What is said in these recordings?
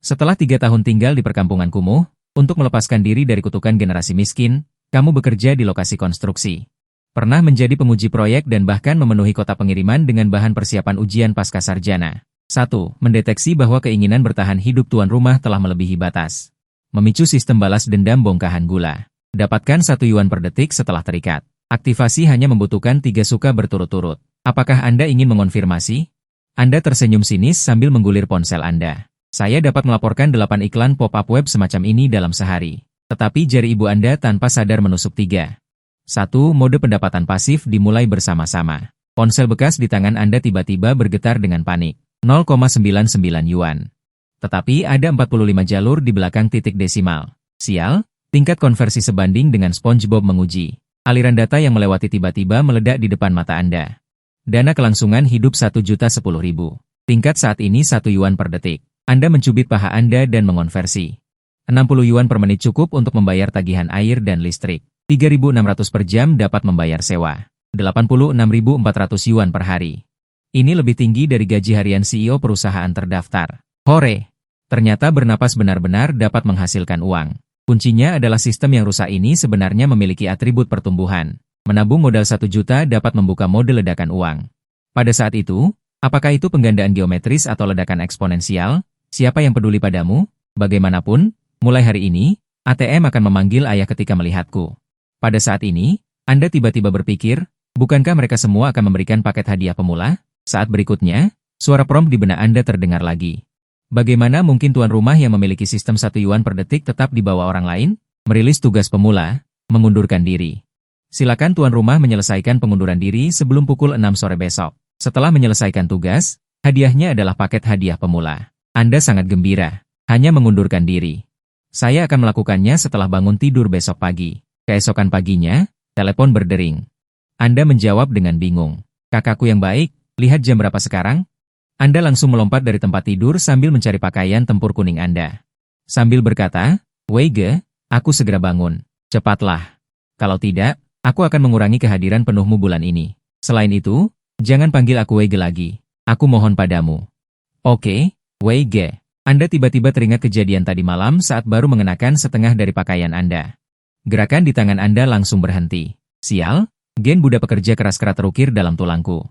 Setelah 3 tahun tinggal di perkampungan kumuh, untuk melepaskan diri dari kutukan generasi miskin, kamu bekerja di lokasi konstruksi. Pernah menjadi penguji proyek dan bahkan memenuhi kota pengiriman dengan bahan persiapan ujian pasca sarjana. 1. Mendeteksi bahwa keinginan bertahan hidup tuan rumah telah melebihi batas. Memicu sistem balas dendam bongkahan gula. Dapatkan 1 yuan per detik setelah terikat. Aktivasi hanya membutuhkan 3 suka berturut-turut. Apakah Anda ingin mengonfirmasi? Anda tersenyum sinis sambil menggulir ponsel Anda. Saya dapat melaporkan 8 iklan pop-up web semacam ini dalam sehari. Tetapi jari ibu Anda tanpa sadar menusuk 3. 1. Mode pendapatan pasif dimulai bersama-sama. Ponsel bekas di tangan Anda tiba-tiba bergetar dengan panik. 0,99 yuan. Tetapi ada 45 jalur di belakang titik desimal. Sial, tingkat konversi sebanding dengan SpongeBob menguji. Aliran data yang melewati tiba-tiba meledak di depan mata Anda. Dana kelangsungan hidup 1.010.000. Tingkat saat ini 1 yuan per detik. Anda mencubit paha Anda dan mengonversi. 60 yuan per menit cukup untuk membayar tagihan air dan listrik. 3.600 per jam dapat membayar sewa. 86.400 yuan per hari. Ini lebih tinggi dari gaji harian CEO perusahaan terdaftar. Hore! Ternyata bernapas benar-benar dapat menghasilkan uang. Kuncinya adalah sistem yang rusak ini sebenarnya memiliki atribut pertumbuhan. Menabung modal 1 juta dapat membuka mode ledakan uang. Pada saat itu, apakah itu penggandaan geometris atau ledakan eksponensial? Siapa yang peduli padamu? Bagaimanapun, mulai hari ini, ATM akan memanggil ayah ketika melihatku. Pada saat ini, Anda tiba-tiba berpikir, bukankah mereka semua akan memberikan paket hadiah pemula? Saat berikutnya, suara prompt di benak Anda terdengar lagi. Bagaimana mungkin tuan rumah yang memiliki sistem 1 yuan per detik tetap dibawa orang lain? Merilis tugas pemula, mengundurkan diri. Silakan tuan rumah menyelesaikan pengunduran diri sebelum pukul 6 sore besok. Setelah menyelesaikan tugas, hadiahnya adalah paket hadiah pemula. Anda sangat gembira, hanya mengundurkan diri. Saya akan melakukannya setelah bangun tidur besok pagi. Keesokan paginya, telepon berdering. Anda menjawab dengan bingung. Kakakku yang baik, lihat jam berapa sekarang? Anda langsung melompat dari tempat tidur sambil mencari pakaian tempur kuning Anda. Sambil berkata, Weige, aku segera bangun. Cepatlah. Kalau tidak, aku akan mengurangi kehadiran penuhmu bulan ini. Selain itu, jangan panggil aku Weige lagi. Aku mohon padamu. Oke, Weige. Anda tiba-tiba teringat kejadian tadi malam saat baru mengenakan setengah dari pakaian Anda. Gerakan di tangan Anda langsung berhenti. Sial, gen Buddha pekerja keras-keras terukir dalam tulangku.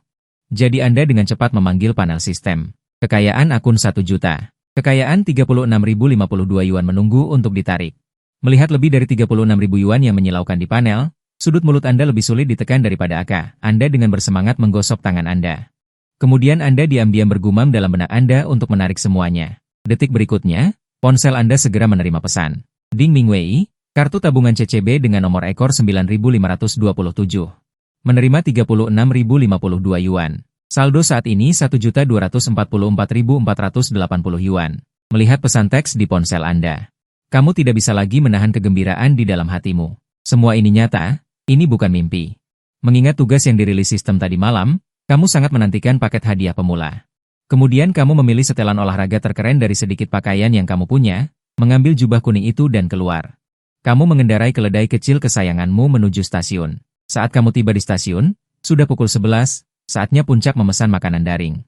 Jadi Anda dengan cepat memanggil panel sistem. Kekayaan akun 1 juta. Kekayaan 36.052 yuan menunggu untuk ditarik. Melihat lebih dari 36.000 yuan yang menyilaukan di panel, sudut mulut Anda lebih sulit ditekan daripada AK. Anda dengan bersemangat menggosok tangan Anda. Kemudian Anda diam-diam bergumam dalam benak Anda untuk menarik semuanya. Detik berikutnya, ponsel Anda segera menerima pesan. Ding Ming Wei. Kartu tabungan CCB dengan nomor ekor 9.527. Menerima 36.052 yuan. Saldo saat ini 1.244.480 yuan. Melihat pesan teks di ponsel Anda. Kamu tidak bisa lagi menahan kegembiraan di dalam hatimu. Semua ini nyata, ini bukan mimpi. Mengingat tugas yang dirilis sistem tadi malam, kamu sangat menantikan paket hadiah pemula. Kemudian kamu memilih setelan olahraga terkeren dari sedikit pakaian yang kamu punya, mengambil jubah kuning itu dan keluar. Kamu mengendarai keledai kecil kesayanganmu menuju stasiun. Saat kamu tiba di stasiun, sudah pukul 11, saatnya puncak memesan makanan daring.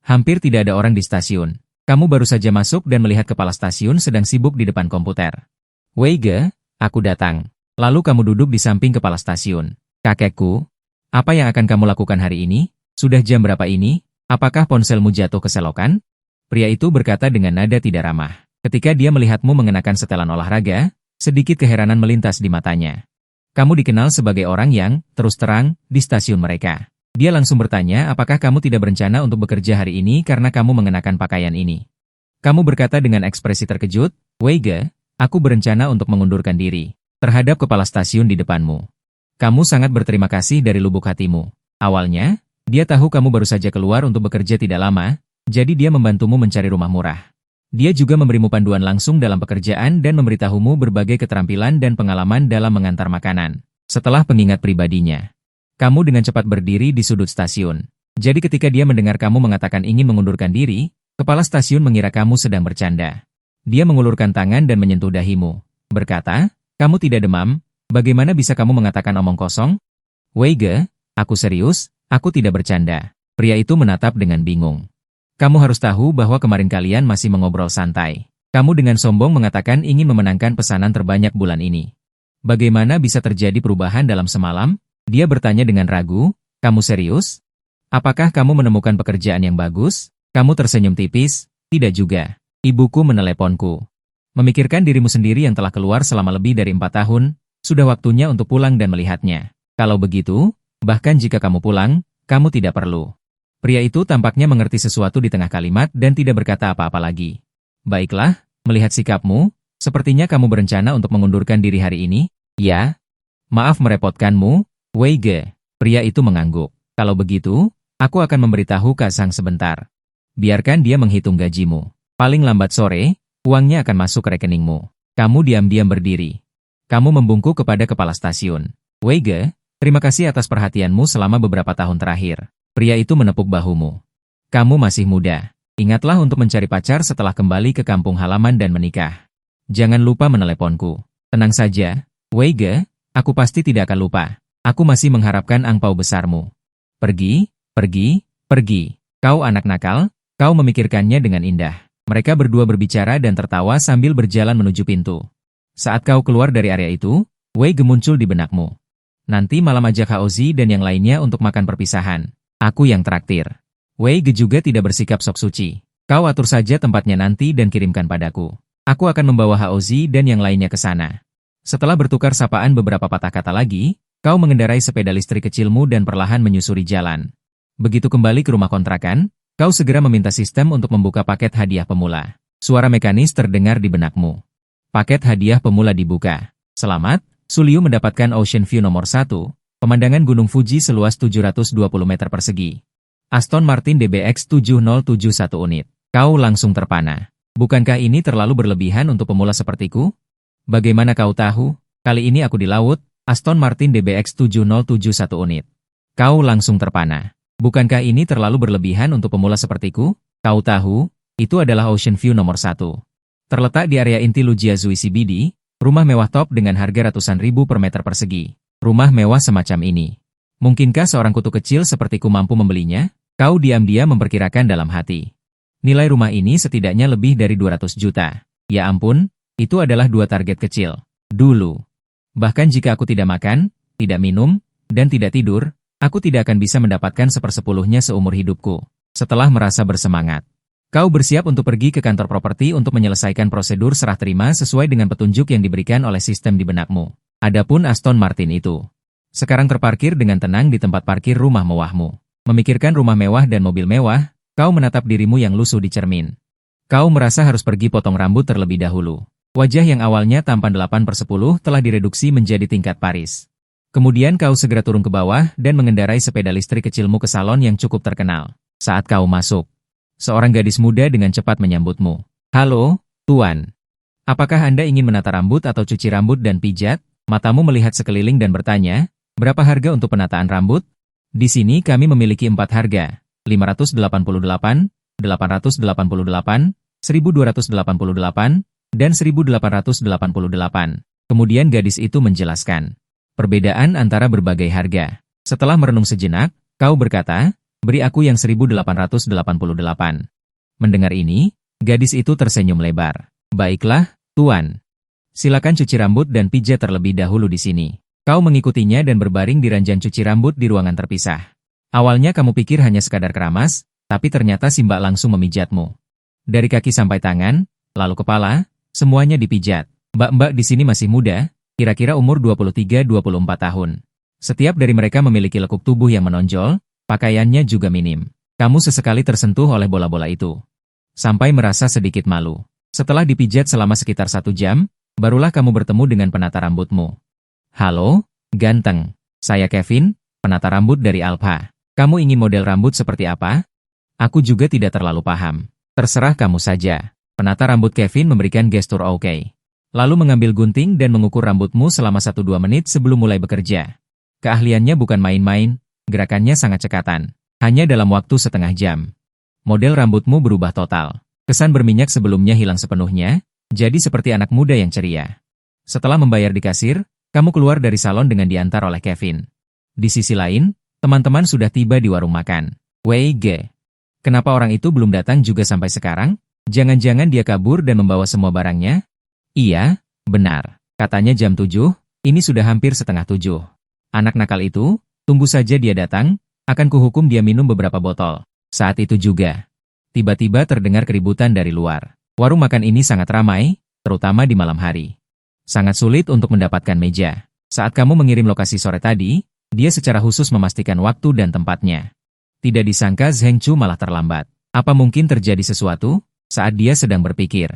Hampir tidak ada orang di stasiun. Kamu baru saja masuk dan melihat kepala stasiun sedang sibuk di depan komputer. Weige, aku datang. Lalu kamu duduk di samping kepala stasiun. Kakekku, apa yang akan kamu lakukan hari ini? Sudah jam berapa ini? Apakah ponselmu jatuh ke selokan? Pria itu berkata dengan nada tidak ramah. Ketika dia melihatmu mengenakan setelan olahraga, sedikit keheranan melintas di matanya. Kamu dikenal sebagai orang yang, terus terang, di stasiun mereka. Dia langsung bertanya apakah kamu tidak berencana untuk bekerja hari ini karena kamu mengenakan pakaian ini. Kamu berkata dengan ekspresi terkejut, Weige, aku berencana untuk mengundurkan diri. Terhadap kepala stasiun di depanmu. Kamu sangat berterima kasih dari lubuk hatimu. Awalnya, dia tahu kamu baru saja keluar untuk bekerja tidak lama, jadi dia membantumu mencari rumah murah. Dia juga memberimu panduan langsung dalam pekerjaan dan memberitahumu berbagai keterampilan dan pengalaman dalam mengantar makanan. Setelah pengingat pribadinya, kamu dengan cepat berdiri di sudut stasiun. Jadi ketika dia mendengar kamu mengatakan ingin mengundurkan diri, kepala stasiun mengira kamu sedang bercanda. Dia mengulurkan tangan dan menyentuh dahimu. Berkata, kamu tidak demam, bagaimana bisa kamu mengatakan omong kosong? Weige, aku serius, aku tidak bercanda. Pria itu menatap dengan bingung. Kamu harus tahu bahwa kemarin kalian masih mengobrol santai. Kamu dengan sombong mengatakan ingin memenangkan pesanan terbanyak bulan ini. Bagaimana bisa terjadi perubahan dalam semalam? Dia bertanya dengan ragu, kamu serius? Apakah kamu menemukan pekerjaan yang bagus? Kamu tersenyum tipis, tidak juga. Ibuku meneleponku. Memikirkan dirimu sendiri yang telah keluar selama lebih dari 4 tahun, sudah waktunya untuk pulang dan melihatnya. Kalau begitu, bahkan jika kamu pulang, kamu tidak perlu. Pria itu tampaknya mengerti sesuatu di tengah kalimat dan tidak berkata apa-apa lagi. Baiklah, melihat sikapmu, sepertinya kamu berencana untuk mengundurkan diri hari ini? Ya. Maaf merepotkanmu, Wei Ge. Pria itu mengangguk. Kalau begitu, aku akan memberitahu Kak Sang sebentar. Biarkan dia menghitung gajimu. Paling lambat sore, uangnya akan masuk ke rekeningmu. Kamu diam-diam berdiri. Kamu membungkuk kepada kepala stasiun. Wei Ge, terima kasih atas perhatianmu selama beberapa tahun terakhir. Pria itu menepuk bahumu. Kamu masih muda. Ingatlah untuk mencari pacar setelah kembali ke kampung halaman dan menikah. Jangan lupa meneleponku. Tenang saja, Wei Ge, aku pasti tidak akan lupa. Aku masih mengharapkan angpau besarmu. Pergi, pergi, pergi. Kau anak nakal, kau memikirkannya dengan indah. Mereka berdua berbicara dan tertawa sambil berjalan menuju pintu. Saat kau keluar dari area itu, Wei Ge muncul di benakmu. Nanti malam ajak Haozi dan yang lainnya untuk makan perpisahan. Aku yang traktir. Wei Ge juga tidak bersikap sok suci. Kau atur saja tempatnya nanti dan kirimkan padaku. Aku akan membawa Haozi dan yang lainnya ke sana. Setelah bertukar sapaan beberapa patah kata lagi, kau mengendarai sepeda listrik kecilmu dan perlahan menyusuri jalan. Begitu kembali ke rumah kontrakan, kau segera meminta sistem untuk membuka paket hadiah pemula. Suara mekanis terdengar di benakmu. Paket hadiah pemula dibuka. Selamat, Suliu mendapatkan Ocean View nomor 1, pemandangan Gunung Fuji seluas 720 meter persegi. Aston Martin DBX 7071 unit. Kau langsung terpana. Bukankah ini terlalu berlebihan untuk pemula sepertiku? Bagaimana kau tahu? Kali ini aku di laut, Aston Martin DBX 7071 unit. Kau langsung terpana. Bukankah ini terlalu berlebihan untuk pemula sepertiku? Kau tahu, itu adalah Ocean View nomor 1. Terletak di area inti Lujiazui CBD, rumah mewah top dengan harga ratusan ribu per meter persegi. Rumah mewah semacam ini. Mungkinkah seorang kutu kecil sepertiku mampu membelinya? Kau diam-diam memperkirakan dalam hati. Nilai rumah ini setidaknya lebih dari 200 juta. Ya ampun, itu adalah 2 target kecil. Dulu. Bahkan jika aku tidak makan, tidak minum, dan tidak tidur, aku tidak akan bisa mendapatkan 1/10-nya seumur hidupku. Setelah merasa bersemangat. Kau bersiap untuk pergi ke kantor properti untuk menyelesaikan prosedur serah terima sesuai dengan petunjuk yang diberikan oleh sistem di benakmu. Adapun Aston Martin itu sekarang terparkir dengan tenang di tempat parkir rumah mewahmu. Memikirkan rumah mewah dan mobil mewah, kau menatap dirimu yang lusuh di cermin. Kau merasa harus pergi potong rambut terlebih dahulu. Wajah yang awalnya tampan 8/10 telah direduksi menjadi tingkat Paris. Kemudian kau segera turun ke bawah dan mengendarai sepeda listrik kecilmu ke salon yang cukup terkenal. Saat kau masuk, seorang gadis muda dengan cepat menyambutmu. Halo, Tuan. Apakah Anda ingin menata rambut atau cuci rambut dan pijat? Matamu melihat sekeliling dan bertanya, berapa harga untuk penataan rambut? Di sini kami memiliki 4 harga, 588, 888, 1288, dan 1888. Kemudian gadis itu menjelaskan perbedaan antara berbagai harga. Setelah merenung sejenak, kau berkata, beri aku yang 1888. Mendengar ini, gadis itu tersenyum lebar. Baiklah, Tuan. Silakan cuci rambut dan pijat terlebih dahulu di sini. Kau mengikutinya dan berbaring di ranjang cuci rambut di ruangan terpisah. Awalnya kamu pikir hanya sekadar keramas, tapi ternyata si Mbak langsung memijatmu. Dari kaki sampai tangan, lalu kepala, semuanya dipijat. Mbak-mbak di sini masih muda, kira-kira umur 23-24 tahun. Setiap dari mereka memiliki lekuk tubuh yang menonjol, pakaiannya juga minim. Kamu sesekali tersentuh oleh bola-bola itu. Sampai merasa sedikit malu. Setelah dipijat selama sekitar 1 jam, barulah kamu bertemu dengan penata rambutmu. Halo, ganteng. Saya Kevin, penata rambut dari Alpha. Kamu ingin model rambut seperti apa? Aku juga tidak terlalu paham. Terserah kamu saja. Penata rambut Kevin memberikan gestur oke. Lalu mengambil gunting dan mengukur rambutmu selama 1-2 menit sebelum mulai bekerja. Keahliannya bukan main-main, gerakannya sangat cekatan. Hanya dalam waktu setengah jam. Model rambutmu berubah total. Kesan berminyak sebelumnya hilang sepenuhnya, jadi seperti anak muda yang ceria. Setelah membayar di kasir, kamu keluar dari salon dengan diantar oleh Kevin. Di sisi lain, teman-teman sudah tiba di warung makan. Wei Ge. Kenapa orang itu belum datang juga sampai sekarang? Jangan-jangan dia kabur dan membawa semua barangnya? Iya, benar. Katanya jam 7, ini sudah hampir setengah 7. Anak nakal itu, tunggu saja dia datang, akan kuhukum dia minum beberapa botol. Saat itu juga, tiba-tiba terdengar keributan dari luar. Warung makan ini sangat ramai, terutama di malam hari. Sangat sulit untuk mendapatkan meja. Saat kamu mengirim lokasi sore tadi, dia secara khusus memastikan waktu dan tempatnya. Tidak disangka Zheng Chu malah terlambat. Apa mungkin terjadi sesuatu? Saat dia sedang berpikir,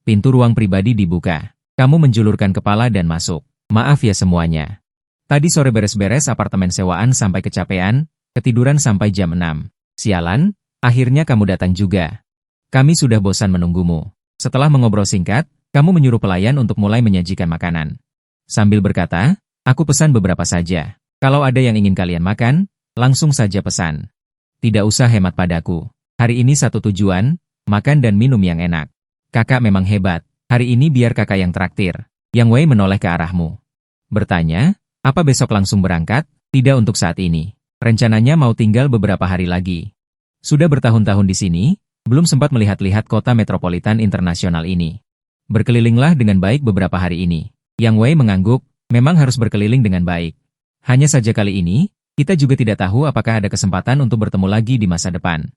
pintu ruang pribadi dibuka. Kamu menjulurkan kepala dan masuk. Maaf ya semuanya. Tadi sore beres-beres apartemen sewaan sampai kecapean, ketiduran sampai jam 6. Sialan, akhirnya kamu datang juga. Kami sudah bosan menunggumu. Setelah mengobrol singkat, kamu menyuruh pelayan untuk mulai menyajikan makanan. Sambil berkata, aku pesan beberapa saja. Kalau ada yang ingin kalian makan, langsung saja pesan. Tidak usah hemat padaku. Hari ini satu tujuan, makan dan minum yang enak. Kakak memang hebat. Hari ini biar kakak yang traktir. Yang Wei menoleh ke arahmu. Bertanya, apa besok langsung berangkat? Tidak untuk saat ini. Rencananya mau tinggal beberapa hari lagi. Sudah bertahun-tahun di sini, belum sempat melihat-lihat kota metropolitan internasional ini. Berkelilinglah dengan baik beberapa hari ini. Yang Wei mengangguk, memang harus berkeliling dengan baik. Hanya saja kali ini, kita juga tidak tahu apakah ada kesempatan untuk bertemu lagi di masa depan.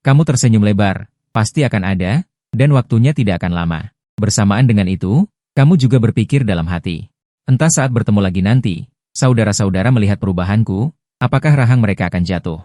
Kamu tersenyum lebar, pasti akan ada, dan waktunya tidak akan lama. Bersamaan dengan itu, kamu juga berpikir dalam hati. Entah saat bertemu lagi nanti, saudara-saudara melihat perubahanku, apakah rahang mereka akan jatuh.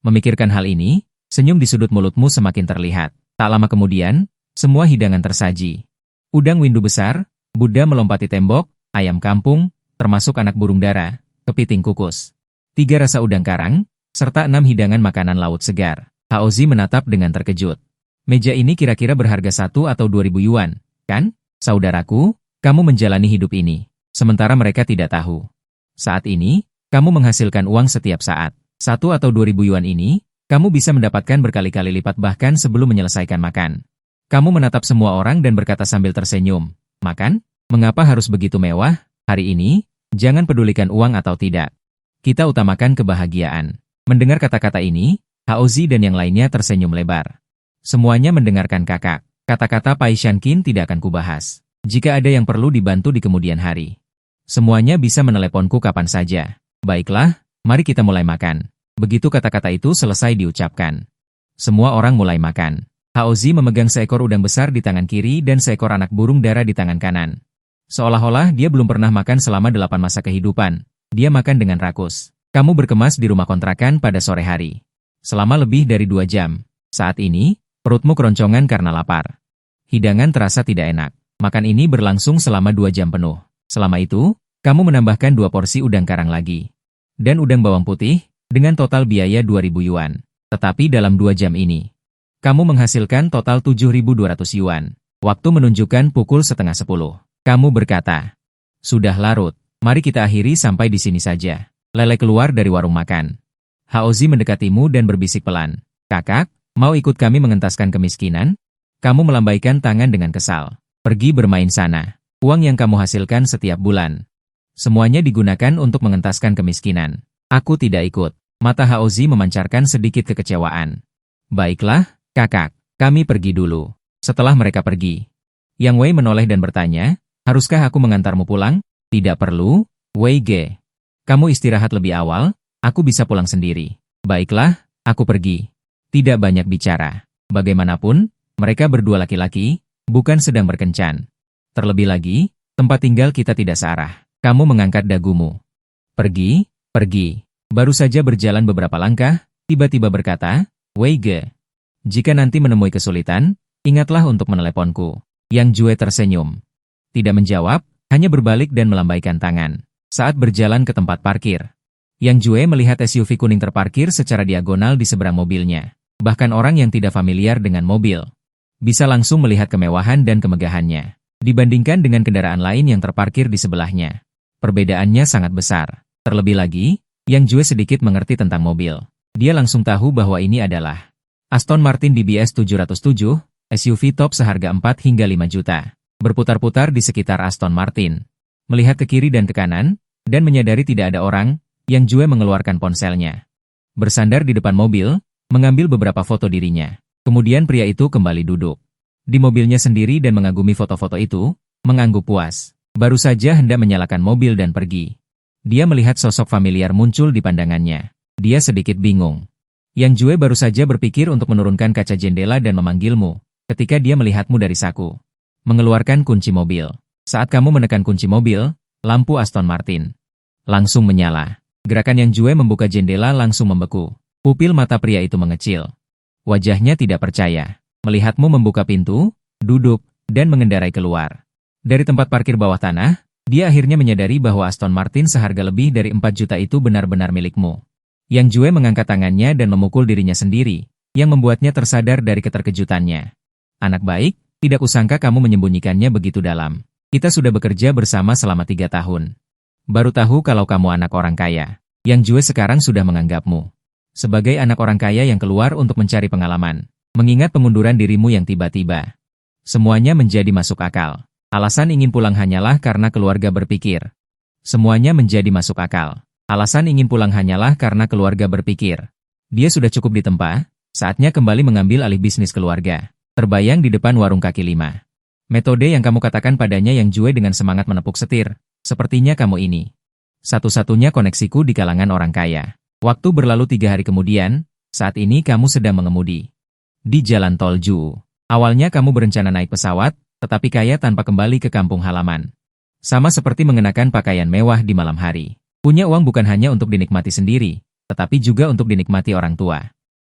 Memikirkan hal ini, senyum di sudut mulutmu semakin terlihat. Tak lama kemudian, semua hidangan tersaji. Udang windu besar, Buddha melompati tembok, ayam kampung, termasuk anak burung dara, kepiting kukus. 3 rasa udang karang, serta 6 hidangan makanan laut segar. Haozi menatap dengan terkejut. Meja ini kira-kira berharga 1 atau 2.000 yuan, kan? Saudaraku, kamu menjalani hidup ini, sementara mereka tidak tahu. Saat ini, kamu menghasilkan uang setiap saat. 1 atau 2.000 yuan ini, kamu bisa mendapatkan berkali-kali lipat bahkan sebelum menyelesaikan makan. Kamu menatap semua orang dan berkata sambil tersenyum, makan? Mengapa harus begitu mewah? Hari ini, jangan pedulikan uang atau tidak. Kita utamakan kebahagiaan. Mendengar kata-kata ini, Haozi dan yang lainnya tersenyum lebar. Semuanya mendengarkan kakak. Kata-kata Pai Shanqin tidak akan kubahas. Jika ada yang perlu dibantu di kemudian hari, semuanya bisa meneleponku kapan saja. Baiklah, mari kita mulai makan. Begitu kata-kata itu selesai diucapkan, semua orang mulai makan. Haozi memegang seekor udang besar di tangan kiri dan seekor anak burung dara di tangan kanan. Seolah-olah dia belum pernah makan selama 8 masa kehidupan. Dia makan dengan rakus. Kamu berkemas di rumah kontrakan pada sore hari. Selama lebih dari 2 jam. Saat ini, perutmu keroncongan karena lapar. Hidangan terasa tidak enak. Makan ini berlangsung selama 2 jam penuh. Selama itu, kamu menambahkan 2 porsi udang karang lagi. Dan udang bawang putih, dengan total biaya 2.000 yuan. Tetapi dalam 2 jam ini, kamu menghasilkan total 7.200 yuan. Waktu menunjukkan pukul 9:30. Kamu berkata, sudah larut. Mari kita akhiri sampai di sini saja. Lele keluar dari warung makan. Haozi mendekatimu dan berbisik pelan. Kakak, mau ikut kami mengentaskan kemiskinan? Kamu melambaikan tangan dengan kesal. Pergi bermain sana. Uang yang kamu hasilkan setiap bulan, semuanya digunakan untuk mengentaskan kemiskinan. Aku tidak ikut. Mata Haozi memancarkan sedikit kekecewaan. Baiklah, kakak, kami pergi dulu. Setelah mereka pergi, Yang Wei menoleh dan bertanya, haruskah aku mengantarmu pulang? Tidak perlu, Wei Ge. Kamu istirahat lebih awal, aku bisa pulang sendiri. Baiklah, aku pergi. Tidak banyak bicara. Bagaimanapun, mereka berdua laki-laki, bukan sedang berkencan. Terlebih lagi, tempat tinggal kita tidak searah. Kamu mengangkat dagumu. Pergi, pergi. Baru saja berjalan beberapa langkah, tiba-tiba berkata, Wei Ge. Jika nanti menemui kesulitan, ingatlah untuk meneleponku. Yang Jue tersenyum. Tidak menjawab, hanya berbalik dan melambaikan tangan. Saat berjalan ke tempat parkir, Yang Jue melihat SUV kuning terparkir secara diagonal di seberang mobilnya. Bahkan orang yang tidak familiar dengan mobil bisa langsung melihat kemewahan dan kemegahannya. Dibandingkan dengan kendaraan lain yang terparkir di sebelahnya, perbedaannya sangat besar. Terlebih lagi, Yang Jue sedikit mengerti tentang mobil. Dia langsung tahu bahwa ini adalah Aston Martin DBS 707, SUV top seharga 4 hingga 5 juta. Berputar-putar di sekitar Aston Martin, melihat ke kiri dan ke kanan, dan menyadari tidak ada orang, Yang Jue mengeluarkan ponselnya. Bersandar di depan mobil, mengambil beberapa foto dirinya. Kemudian pria itu kembali duduk. Di mobilnya sendiri dan mengagumi foto-foto itu, mengangguk puas. Baru saja hendak menyalakan mobil dan pergi. Dia melihat sosok familiar muncul di pandangannya. Dia sedikit bingung. Yang Jue baru saja berpikir untuk menurunkan kaca jendela dan memanggilmu, ketika dia melihatmu dari saku. Mengeluarkan kunci mobil. Saat kamu menekan kunci mobil, lampu Aston Martin langsung menyala. Gerakan Yang Jue membuka jendela langsung membeku. Pupil mata pria itu mengecil. Wajahnya tidak percaya. Melihatmu membuka pintu, duduk, dan mengendarai keluar. Dari tempat parkir bawah tanah, dia akhirnya menyadari bahwa Aston Martin seharga lebih dari 4 juta itu benar-benar milikmu. Yang Jue mengangkat tangannya dan memukul dirinya sendiri, yang membuatnya tersadar dari keterkejutannya. Anak baik, tidak kusangka kamu menyembunyikannya begitu dalam. Kita sudah bekerja bersama selama 3 tahun. Baru tahu kalau kamu anak orang kaya. Yang Jue sekarang sudah menganggapmu sebagai anak orang kaya yang keluar untuk mencari pengalaman. Mengingat pengunduran dirimu yang tiba-tiba. Semuanya menjadi masuk akal. Alasan ingin pulang hanyalah karena keluarga berpikir. Semuanya menjadi masuk akal. Alasan ingin pulang hanyalah karena keluarga berpikir. Dia sudah cukup ditempa, saatnya kembali mengambil alih bisnis keluarga. Terbayang di depan warung kaki lima. Metode yang kamu katakan padanya Yang Jue dengan semangat menepuk setir. Sepertinya kamu ini satu-satunya koneksiku di kalangan orang kaya. Waktu berlalu 3 hari kemudian, saat ini kamu sedang mengemudi di jalan tol Ju. Awalnya kamu berencana naik pesawat, tetapi kaya tanpa kembali ke kampung halaman. Sama seperti mengenakan pakaian mewah di malam hari. Punya uang bukan hanya untuk dinikmati sendiri, tetapi juga untuk dinikmati orang tua.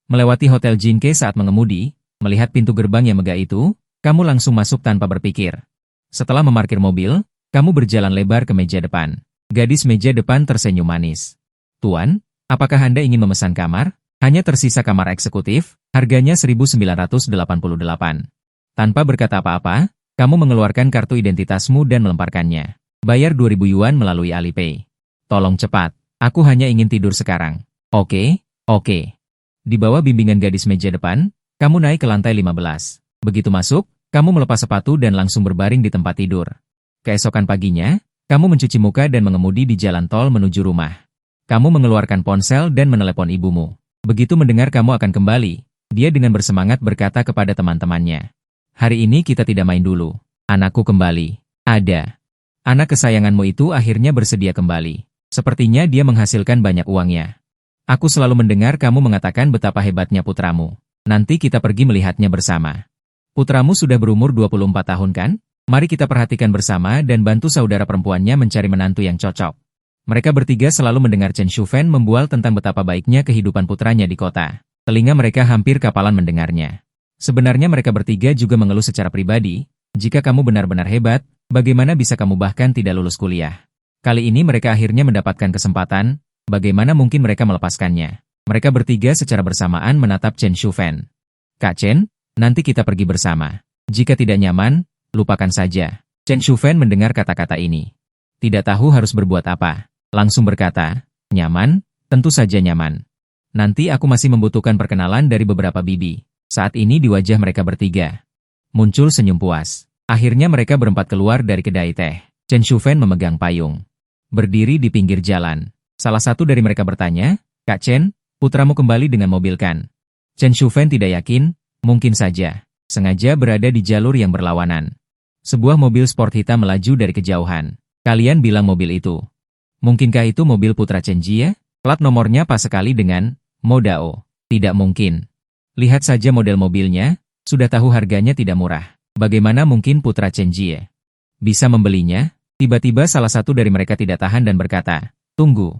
Melewati Hotel Jinke saat mengemudi, melihat pintu gerbang yang megah itu, kamu langsung masuk tanpa berpikir. Setelah memarkir mobil, kamu berjalan lebar ke meja depan. Gadis meja depan tersenyum manis. Tuan, apakah Anda ingin memesan kamar? Hanya tersisa kamar eksekutif, harganya 1.988. Tanpa berkata apa-apa, kamu mengeluarkan kartu identitasmu dan melemparkannya. Bayar 2.000 yuan melalui Alipay. Tolong cepat, aku hanya ingin tidur sekarang. Oke. Di bawah bimbingan gadis meja depan, kamu naik ke lantai 15. Begitu masuk, kamu melepas sepatu dan langsung berbaring di tempat tidur. Keesokan paginya, kamu mencuci muka dan mengemudi di jalan tol menuju rumah. Kamu mengeluarkan ponsel dan menelepon ibumu. Begitu mendengar kamu akan kembali, dia dengan bersemangat berkata kepada teman-temannya. Hari ini kita tidak main dulu. Anakku kembali. Ada. Anak kesayanganmu itu akhirnya bersedia kembali. Sepertinya dia menghasilkan banyak uangnya. Aku selalu mendengar kamu mengatakan betapa hebatnya putramu. Nanti kita pergi melihatnya bersama. Putramu sudah berumur 24 tahun kan? Mari kita perhatikan bersama dan bantu saudara perempuannya mencari menantu yang cocok. Mereka bertiga selalu mendengar Chen Shufen membual tentang betapa baiknya kehidupan putranya di kota. Telinga mereka hampir kapalan mendengarnya. Sebenarnya mereka bertiga juga mengeluh secara pribadi, jika kamu benar-benar hebat, bagaimana bisa kamu bahkan tidak lulus kuliah? Kali ini mereka akhirnya mendapatkan kesempatan, bagaimana mungkin mereka melepaskannya? Mereka bertiga secara bersamaan menatap Chen Shufen. Kak Chen, nanti kita pergi bersama. Jika tidak nyaman, lupakan saja. Chen Shufen mendengar kata-kata ini. Tidak tahu harus berbuat apa. Langsung berkata, nyaman, tentu saja nyaman. Nanti aku masih membutuhkan perkenalan dari beberapa bibi. Saat ini di wajah mereka bertiga muncul senyum puas. Akhirnya mereka berempat keluar dari kedai teh. Chen Shufen memegang payung. Berdiri di pinggir jalan. Salah satu dari mereka bertanya, Kak Chen, putramu kembali dengan mobil kan? Chen Shufen tidak yakin, mungkin saja. Sengaja berada di jalur yang berlawanan. Sebuah mobil sport hitam melaju dari kejauhan. Kalian bilang mobil itu. Mungkinkah itu mobil putra Chen Jie? Plat nomornya pas sekali dengan Modao. Tidak mungkin. Lihat saja model mobilnya, sudah tahu harganya tidak murah. Bagaimana mungkin putra Chen Jie bisa membelinya? Tiba-tiba salah satu dari mereka tidak tahan dan berkata, tunggu.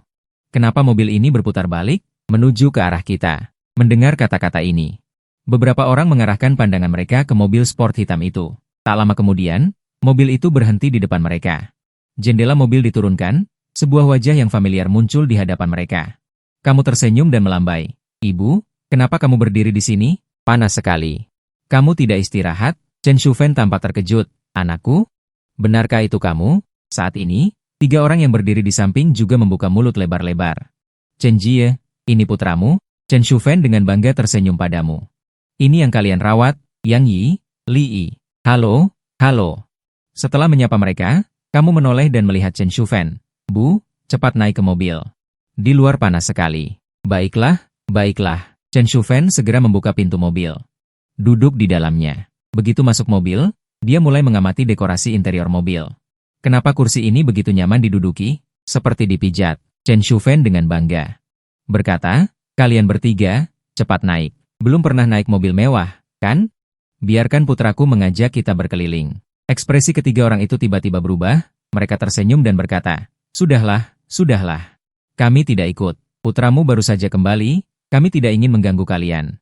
Kenapa mobil ini berputar balik, menuju ke arah kita? Mendengar kata-kata ini, beberapa orang mengarahkan pandangan mereka ke mobil sport hitam itu. Tak lama kemudian, mobil itu berhenti di depan mereka. Jendela mobil diturunkan, sebuah wajah yang familiar muncul di hadapan mereka. Kamu tersenyum dan melambai. Ibu, kenapa kamu berdiri di sini? Panas sekali. Kamu tidak istirahat? Chen Shufen tampak terkejut. Anakku? Benarkah itu kamu? Saat ini, 3 orang yang berdiri di samping juga membuka mulut lebar-lebar. Chen Jie, ini putramu? Chen Shufen dengan bangga tersenyum padamu. Ini yang kalian rawat, Yang Yi, Li Yi. Halo. Setelah menyapa mereka, kamu menoleh dan melihat Chen Shufen. Bu, cepat naik ke mobil. Di luar panas sekali. Baiklah. Chen Shufen segera membuka pintu mobil. Duduk di dalamnya. Begitu masuk mobil, dia mulai mengamati dekorasi interior mobil. Kenapa kursi ini begitu nyaman diduduki? Seperti dipijat, Chen Shufen dengan bangga berkata, kalian bertiga, cepat naik. Belum pernah naik mobil mewah, kan? Biarkan putraku mengajak kita berkeliling. Ekspresi ketiga orang itu tiba-tiba berubah, mereka tersenyum dan berkata, sudahlah, sudahlah. Kami tidak ikut. Putramu baru saja kembali, kami tidak ingin mengganggu kalian.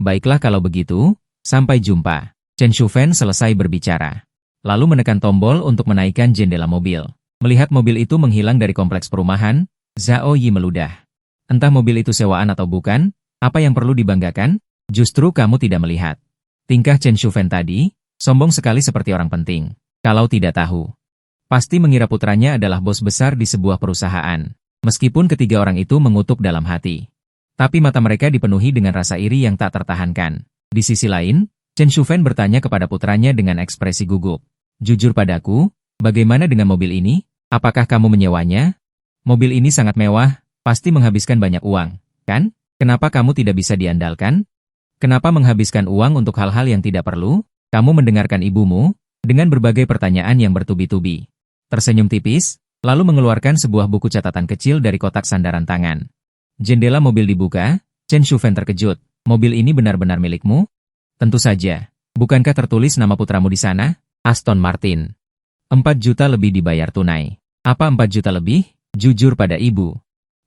Baiklah kalau begitu, sampai jumpa. Chen Shufen selesai berbicara. Lalu menekan tombol untuk menaikkan jendela mobil. Melihat mobil itu menghilang dari kompleks perumahan, Zhao Yi meludah. Entah mobil itu sewaan atau bukan, apa yang perlu dibanggakan? Justru kamu tidak melihat. Tingkah Chen Shufen tadi, sombong sekali seperti orang penting. Kalau tidak tahu, pasti mengira putranya adalah bos besar di sebuah perusahaan. Meskipun ketiga orang itu mengutuk dalam hati. Tapi mata mereka dipenuhi dengan rasa iri yang tak tertahankan. Di sisi lain, Chen Shufen bertanya kepada putranya dengan ekspresi gugup. Jujur padaku, bagaimana dengan mobil ini? Apakah kamu menyewanya? Mobil ini sangat mewah, pasti menghabiskan banyak uang, kan? Kenapa kamu tidak bisa diandalkan? Kenapa menghabiskan uang untuk hal-hal yang tidak perlu? Kamu mendengarkan ibumu, dengan berbagai pertanyaan yang bertubi-tubi. Tersenyum tipis, lalu mengeluarkan sebuah buku catatan kecil dari kotak sandaran tangan. Jendela mobil dibuka, Chen Shufen terkejut. Mobil ini benar-benar milikmu? Tentu saja. Bukankah tertulis nama putramu di sana? Aston Martin. 4 juta lebih dibayar tunai. Apa 4 juta lebih? Jujur pada ibu.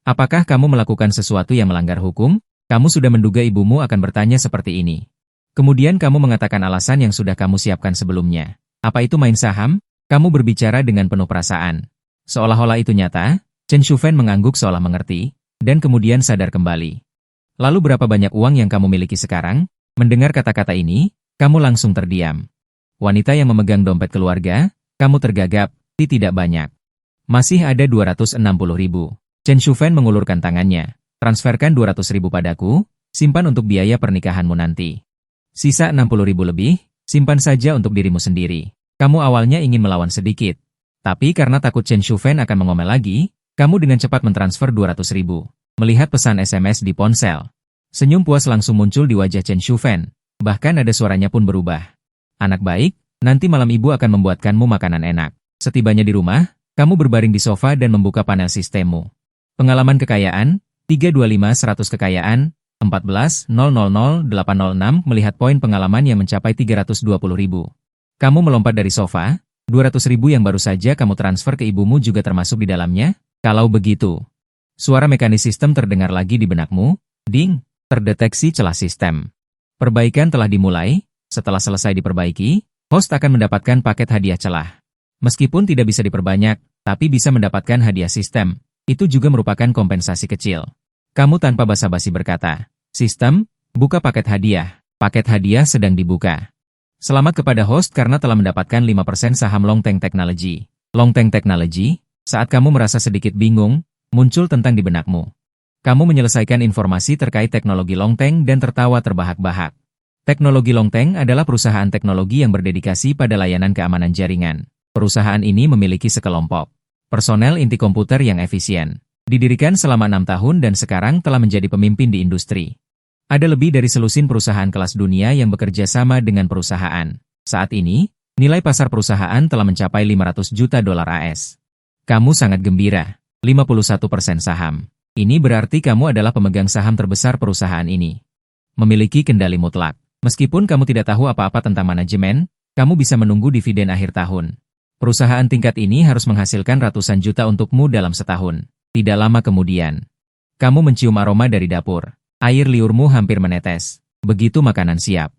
Apakah kamu melakukan sesuatu yang melanggar hukum? Kamu sudah menduga ibumu akan bertanya seperti ini. Kemudian kamu mengatakan alasan yang sudah kamu siapkan sebelumnya. Apa itu main saham? Kamu berbicara dengan penuh perasaan. Seolah-olah itu nyata, Chen Shufen mengangguk seolah mengerti, dan kemudian sadar kembali. Lalu berapa banyak uang yang kamu miliki sekarang? Mendengar kata-kata ini, kamu langsung terdiam. Wanita yang memegang dompet keluarga, kamu tergagap, tidak banyak. Masih ada 260.000. Chen Shufen mengulurkan tangannya. Transferkan 200.000 padaku, simpan untuk biaya pernikahanmu nanti. Sisa 60.000 lebih, simpan saja untuk dirimu sendiri. Kamu awalnya ingin melawan sedikit. Tapi karena takut Chen Shufen akan mengomel lagi, kamu dengan cepat mentransfer 200.000. Melihat pesan SMS di ponsel. Senyum puas langsung muncul di wajah Chen Shufen. Bahkan ada suaranya pun berubah. Anak baik, nanti malam ibu akan membuatkanmu makanan enak. Setibanya di rumah, kamu berbaring di sofa dan membuka panel sistemmu. Pengalaman kekayaan, 325 100 kekayaan, 14.000.806 melihat poin pengalaman yang mencapai 320.000. Kamu melompat dari sofa, 200.000 yang baru saja kamu transfer ke ibumu juga termasuk di dalamnya? Kalau begitu. Suara mekanis sistem terdengar lagi di benakmu, ding, terdeteksi celah sistem. Perbaikan telah dimulai, setelah selesai diperbaiki, host akan mendapatkan paket hadiah celah. Meskipun tidak bisa diperbanyak, tapi bisa mendapatkan hadiah sistem. Itu juga merupakan kompensasi kecil. Kamu tanpa basa-basi berkata, sistem, buka paket hadiah. Paket hadiah sedang dibuka. Selamat kepada host karena telah mendapatkan 5% saham Longteng Technology. Longteng Technology, saat kamu merasa sedikit bingung, muncul tentang di benakmu. Kamu menyelesaikan informasi terkait teknologi Longteng dan tertawa terbahak-bahak. Teknologi Longteng adalah perusahaan teknologi yang berdedikasi pada layanan keamanan jaringan. Perusahaan ini memiliki sekelompok personel inti komputer yang efisien. Didirikan selama 6 tahun dan sekarang telah menjadi pemimpin di industri. Ada lebih dari selusin perusahaan kelas dunia yang bekerja sama dengan perusahaan. Saat ini, nilai pasar perusahaan telah mencapai 500 juta dolar AS. Kamu sangat gembira. 51% saham. Ini berarti kamu adalah pemegang saham terbesar perusahaan ini. Memiliki kendali mutlak. Meskipun kamu tidak tahu apa-apa tentang manajemen, kamu bisa menunggu dividen akhir tahun. Perusahaan tingkat ini harus menghasilkan ratusan juta untukmu dalam setahun. Tidak lama kemudian, kamu mencium aroma dari dapur. Air liurmu hampir menetes. Begitu makanan siap.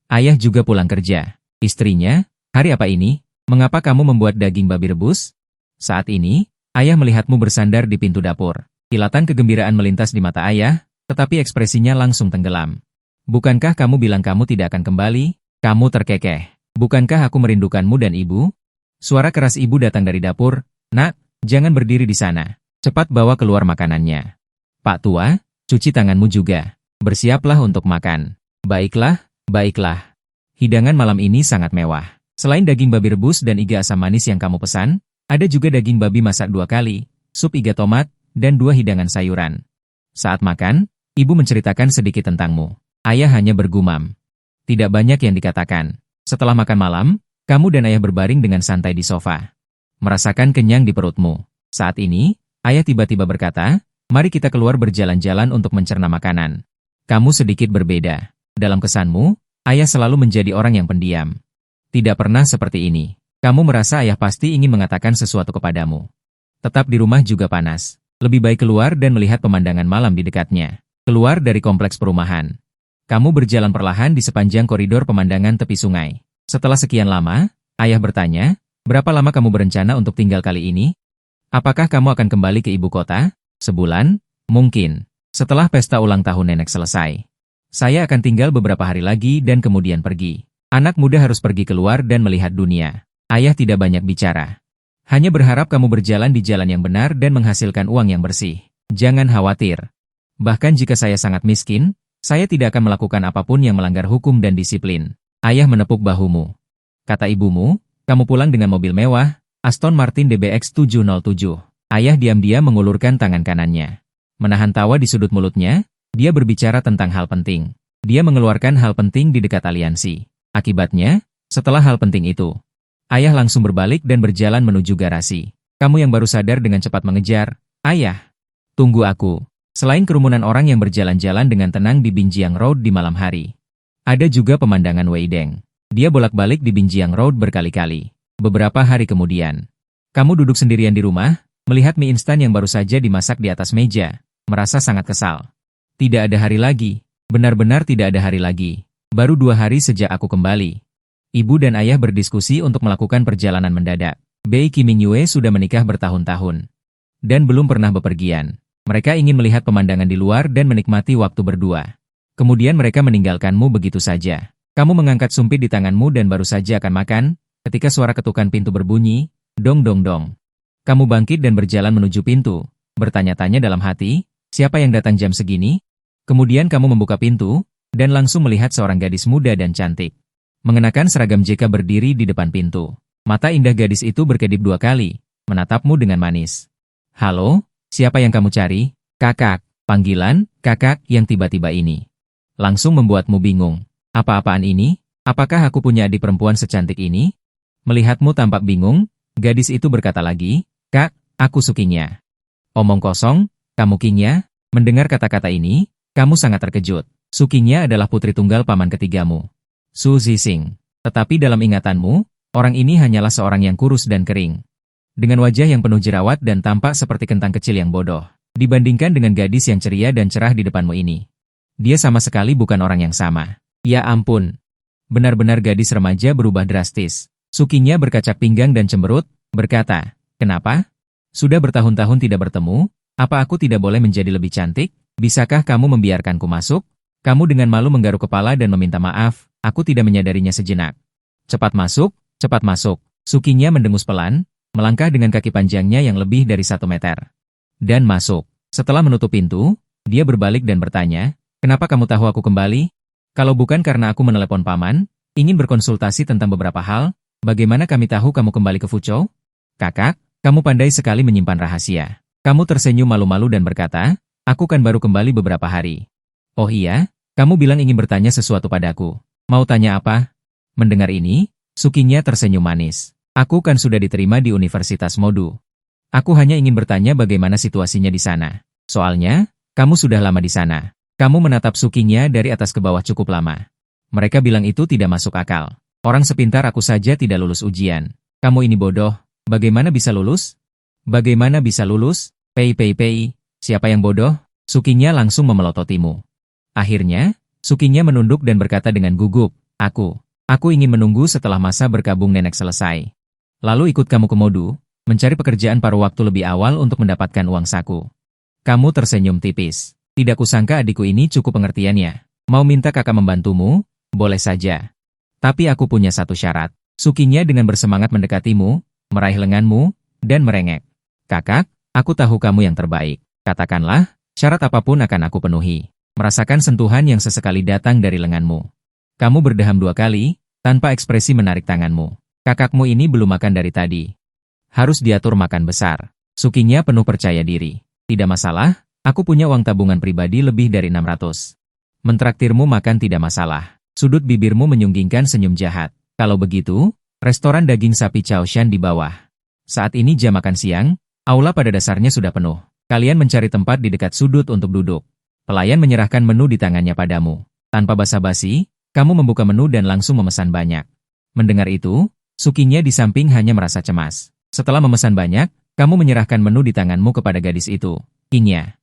Ayah juga pulang kerja. Istrinya, hari apa ini? Mengapa kamu membuat daging babi rebus? Saat ini, ayah melihatmu bersandar di pintu dapur. Kilatan kegembiraan melintas di mata ayah, tetapi ekspresinya langsung tenggelam. Bukankah kamu bilang kamu tidak akan kembali? Kamu terkekeh. Bukankah aku merindukanmu dan ibu? Suara keras ibu datang dari dapur. Nak, jangan berdiri di sana. Cepat bawa keluar makanannya. Pak tua, cuci tanganmu juga. Bersiaplah untuk makan. Baiklah, baiklah. Hidangan malam ini sangat mewah. Selain daging babi rebus dan iga asam manis yang kamu pesan, ada juga daging babi masak 2 kali, sup iga tomat, dan 2 hidangan sayuran. Saat makan, ibu menceritakan sedikit tentangmu. Ayah hanya bergumam. Tidak banyak yang dikatakan. Setelah makan malam, kamu dan ayah berbaring dengan santai di sofa. Merasakan kenyang di perutmu. Saat ini, ayah tiba-tiba berkata, "Mari kita keluar berjalan-jalan untuk mencerna makanan." Kamu sedikit berbeda. Dalam kesanmu, ayah selalu menjadi orang yang pendiam. Tidak pernah seperti ini. Kamu merasa ayah pasti ingin mengatakan sesuatu kepadamu. Tetap di rumah juga panas. Lebih baik keluar dan melihat pemandangan malam di dekatnya. Keluar dari kompleks perumahan. Kamu berjalan perlahan di sepanjang koridor pemandangan tepi sungai. Setelah sekian lama, ayah bertanya, "Berapa lama kamu berencana untuk tinggal kali ini? Apakah kamu akan kembali ke ibu kota? Sebulan? Mungkin. Setelah pesta ulang tahun nenek selesai. Saya akan tinggal beberapa hari lagi dan kemudian pergi. Anak muda harus pergi keluar dan melihat dunia." Ayah tidak banyak bicara. Hanya berharap kamu berjalan di jalan yang benar dan menghasilkan uang yang bersih. Jangan khawatir. Bahkan jika saya sangat miskin, saya tidak akan melakukan apapun yang melanggar hukum dan disiplin. Ayah menepuk bahumu. Kata ibumu, kamu pulang dengan mobil mewah, Aston Martin DBX 707. Ayah diam-diam mengulurkan tangan kanannya. Menahan tawa di sudut mulutnya, dia berbicara tentang hal penting. Dia mengeluarkan hal penting di dekat aliansi. Akibatnya, setelah hal penting itu, ayah langsung berbalik dan berjalan menuju garasi. Kamu yang baru sadar dengan cepat mengejar, "Ayah, tunggu aku." Selain kerumunan orang yang berjalan-jalan dengan tenang di Binjiang Road di malam hari, ada juga pemandangan Weideng. Dia bolak-balik di Binjiang Road berkali-kali. Beberapa hari kemudian, kamu duduk sendirian di rumah, melihat mie instan yang baru saja dimasak di atas meja, merasa sangat kesal. Tidak ada hari lagi, benar-benar tidak ada hari lagi. Baru 2 hari sejak aku kembali. Ibu dan ayah berdiskusi untuk melakukan perjalanan mendadak. Bei Kimingyue sudah menikah bertahun-tahun dan belum pernah bepergian. Mereka ingin melihat pemandangan di luar dan menikmati waktu berdua. Kemudian mereka meninggalkanmu begitu saja. Kamu mengangkat sumpit di tanganmu dan baru saja akan makan, ketika suara ketukan pintu berbunyi, dong dong dong. Kamu bangkit dan berjalan menuju pintu, bertanya-tanya dalam hati, siapa yang datang jam segini? Kemudian kamu membuka pintu, dan langsung melihat seorang gadis muda dan cantik. Mengenakan seragam JK berdiri di depan pintu. Mata indah gadis itu berkedip 2 kali, menatapmu dengan manis. "Halo? Siapa yang kamu cari?" "Kakak." Panggilan kakak yang tiba-tiba ini langsung membuatmu bingung. Apa-apaan ini? Apakah aku punya adik perempuan secantik ini? Melihatmu tampak bingung, gadis itu berkata lagi, "Kak, aku Sukinya." "Omong kosong, kamu Kingnya?" Mendengar kata-kata ini, kamu sangat terkejut. Sukinya adalah putri tunggal paman ketigamu, Su Zixing. Tetapi dalam ingatanmu, orang ini hanyalah seorang yang kurus dan kering, dengan wajah yang penuh jerawat dan tampak seperti kentang kecil yang bodoh. Dibandingkan dengan gadis yang ceria dan cerah di depanmu ini, dia sama sekali bukan orang yang sama. Ya ampun. Benar-benar gadis remaja berubah drastis. Sukinya berkacak pinggang dan cemberut, berkata, "Kenapa? Sudah bertahun-tahun tidak bertemu, apa aku tidak boleh menjadi lebih cantik? Bisakah kamu membiarkanku masuk?" Kamu dengan malu menggaruk kepala dan meminta maaf, "Aku tidak menyadarinya sejenak." "Cepat masuk, cepat masuk." Sukinya mendengus pelan, melangkah dengan kaki panjangnya yang lebih dari 1 meter. Dan masuk. Setelah menutup pintu, dia berbalik dan bertanya, "Kenapa kamu tahu aku kembali?" "Kalau bukan karena aku menelepon paman, ingin berkonsultasi tentang beberapa hal, bagaimana kami tahu kamu kembali ke Fuzhou?" "Kakak, kamu pandai sekali menyimpan rahasia." Kamu tersenyum malu-malu dan berkata, "Aku kan baru kembali beberapa hari." "Oh iya, kamu bilang ingin bertanya sesuatu padaku. Mau tanya apa?" Mendengar ini, Sukinya tersenyum manis. "Aku kan sudah diterima di Universitas Modu. Aku hanya ingin bertanya bagaimana situasinya di sana. Soalnya, kamu sudah lama di sana." Kamu menatap Sukinya dari atas ke bawah cukup lama. Mereka bilang itu tidak masuk akal. Orang sepintar aku saja tidak lulus ujian. Kamu ini bodoh. Bagaimana bisa lulus? Bagaimana bisa lulus? Pei. Siapa yang bodoh? Sukinya langsung memelototimu. Akhirnya, Sukinya menunduk dan berkata dengan gugup, Aku ingin menunggu setelah masa berkabung nenek selesai. Lalu ikut kamu ke Modu, mencari pekerjaan paruh waktu lebih awal untuk mendapatkan uang saku." Kamu tersenyum tipis. "Tidak kusangka adikku ini cukup pengertiannya. Mau minta kakak membantumu? Boleh saja. Tapi aku punya satu syarat." Sukinya dengan bersemangat mendekatimu, meraih lenganmu, dan merengek. "Kakak, aku tahu kamu yang terbaik. Katakanlah, syarat apapun akan aku penuhi." Merasakan sentuhan yang sesekali datang dari lenganmu. Kamu berdeham 2 kali, tanpa ekspresi menarik tanganmu. "Kakakmu ini belum makan dari tadi. Harus diatur makan besar." Sukinya penuh percaya diri. "Tidak masalah, aku punya uang tabungan pribadi lebih dari 600. Mentraktirmu makan tidak masalah." Sudut bibirmu menyunggingkan senyum jahat. Kalau begitu, restoran daging sapi Chaoshan di bawah. Saat ini jam makan siang, aula pada dasarnya sudah penuh. Kalian mencari tempat di dekat sudut untuk duduk. Pelayan menyerahkan menu di tangannya padamu. Tanpa basa-basi, kamu membuka menu dan langsung memesan banyak. Mendengar itu, Sukinya di samping hanya merasa cemas. Setelah memesan banyak, kamu menyerahkan menu di tanganmu kepada gadis itu. Kinya.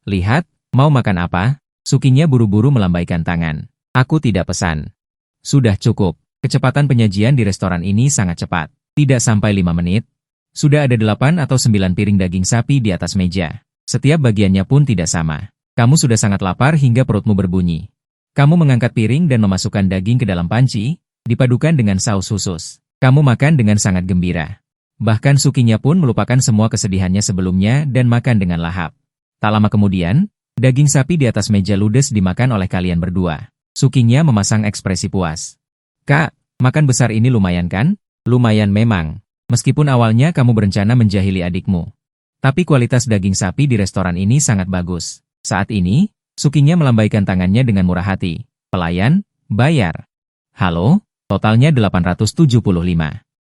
Lihat, mau makan apa? Sukinya buru-buru melambaikan tangan. Aku tidak pesan. Sudah cukup. Kecepatan penyajian di restoran ini sangat cepat. Tidak sampai 5 menit. Sudah ada 8 atau 9 piring daging sapi di atas meja. Setiap bagiannya pun tidak sama. Kamu sudah sangat lapar hingga perutmu berbunyi. Kamu mengangkat piring dan memasukkan daging ke dalam panci, dipadukan dengan saus khusus. Kamu makan dengan sangat gembira. Bahkan Sukinya pun melupakan semua kesedihannya sebelumnya dan makan dengan lahap. Tak lama kemudian, daging sapi di atas meja ludes dimakan oleh kalian berdua. Sukinya memasang ekspresi puas. Kak, makan besar ini lumayan kan? Lumayan memang. Meskipun awalnya kamu berencana menjahili adikmu. Tapi kualitas daging sapi di restoran ini sangat bagus. Saat ini, Sukinya melambaikan tangannya dengan murah hati. Pelayan, bayar. Halo? Totalnya 875.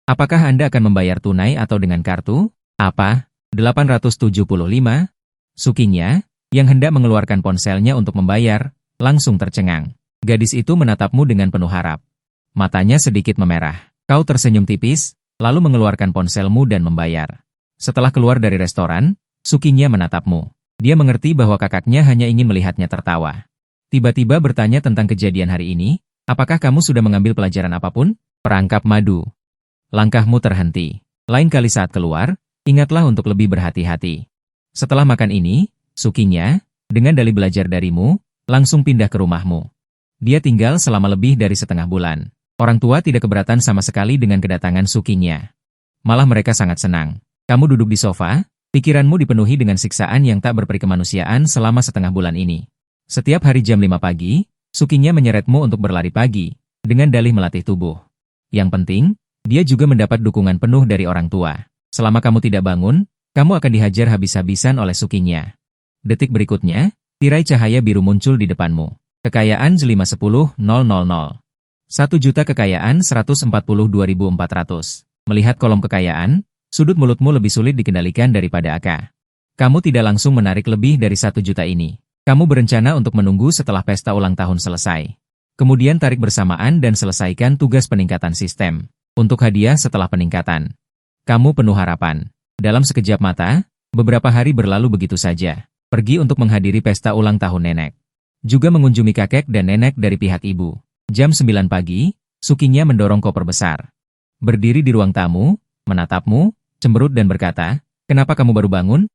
Apakah Anda akan membayar tunai atau dengan kartu? Apa? 875? Sukinya, yang hendak mengeluarkan ponselnya untuk membayar, langsung tercengang. Gadis itu menatapmu dengan penuh harap. Matanya sedikit memerah. Kau tersenyum tipis, lalu mengeluarkan ponselmu dan membayar. Setelah keluar dari restoran, Sukinya menatapmu. Dia mengerti bahwa kakaknya hanya ingin melihatnya tertawa. Tiba-tiba bertanya tentang kejadian hari ini. Apakah kamu sudah mengambil pelajaran apapun? Perangkap madu. Langkahmu terhenti. Lain kali saat keluar, ingatlah untuk lebih berhati-hati. Setelah makan ini, Sukinya, dengan dalih belajar darimu, langsung pindah ke rumahmu. Dia tinggal selama lebih dari setengah bulan. Orang tua tidak keberatan sama sekali dengan kedatangan Sukinya. Malah mereka sangat senang. Kamu duduk di sofa, pikiranmu dipenuhi dengan siksaan yang tak berperi kemanusiaan selama setengah bulan ini. Setiap hari jam 5 pagi, Sukinya menyeretmu untuk berlari pagi, dengan dalih melatih tubuh. Yang penting, dia juga mendapat dukungan penuh dari orang tua. Selama kamu tidak bangun, kamu akan dihajar habis-habisan oleh Sukinya. Detik berikutnya, tirai cahaya biru muncul di depanmu. Kekayaan 510.000. 1 juta kekayaan 142.400. Melihat kolom kekayaan, sudut mulutmu lebih sulit dikendalikan daripada AK. Kamu tidak langsung menarik lebih dari 1 juta ini. Kamu berencana untuk menunggu setelah pesta ulang tahun selesai. Kemudian tarik bersamaan dan selesaikan tugas peningkatan sistem. Untuk hadiah setelah peningkatan. Kamu penuh harapan. Dalam sekejap mata, beberapa hari berlalu begitu saja. Pergi untuk menghadiri pesta ulang tahun nenek. Juga mengunjungi kakek dan nenek dari pihak ibu. Jam 9 pagi, Sukinya mendorong koper besar. Berdiri di ruang tamu, menatapmu, cemberut dan berkata, "Kenapa kamu baru bangun?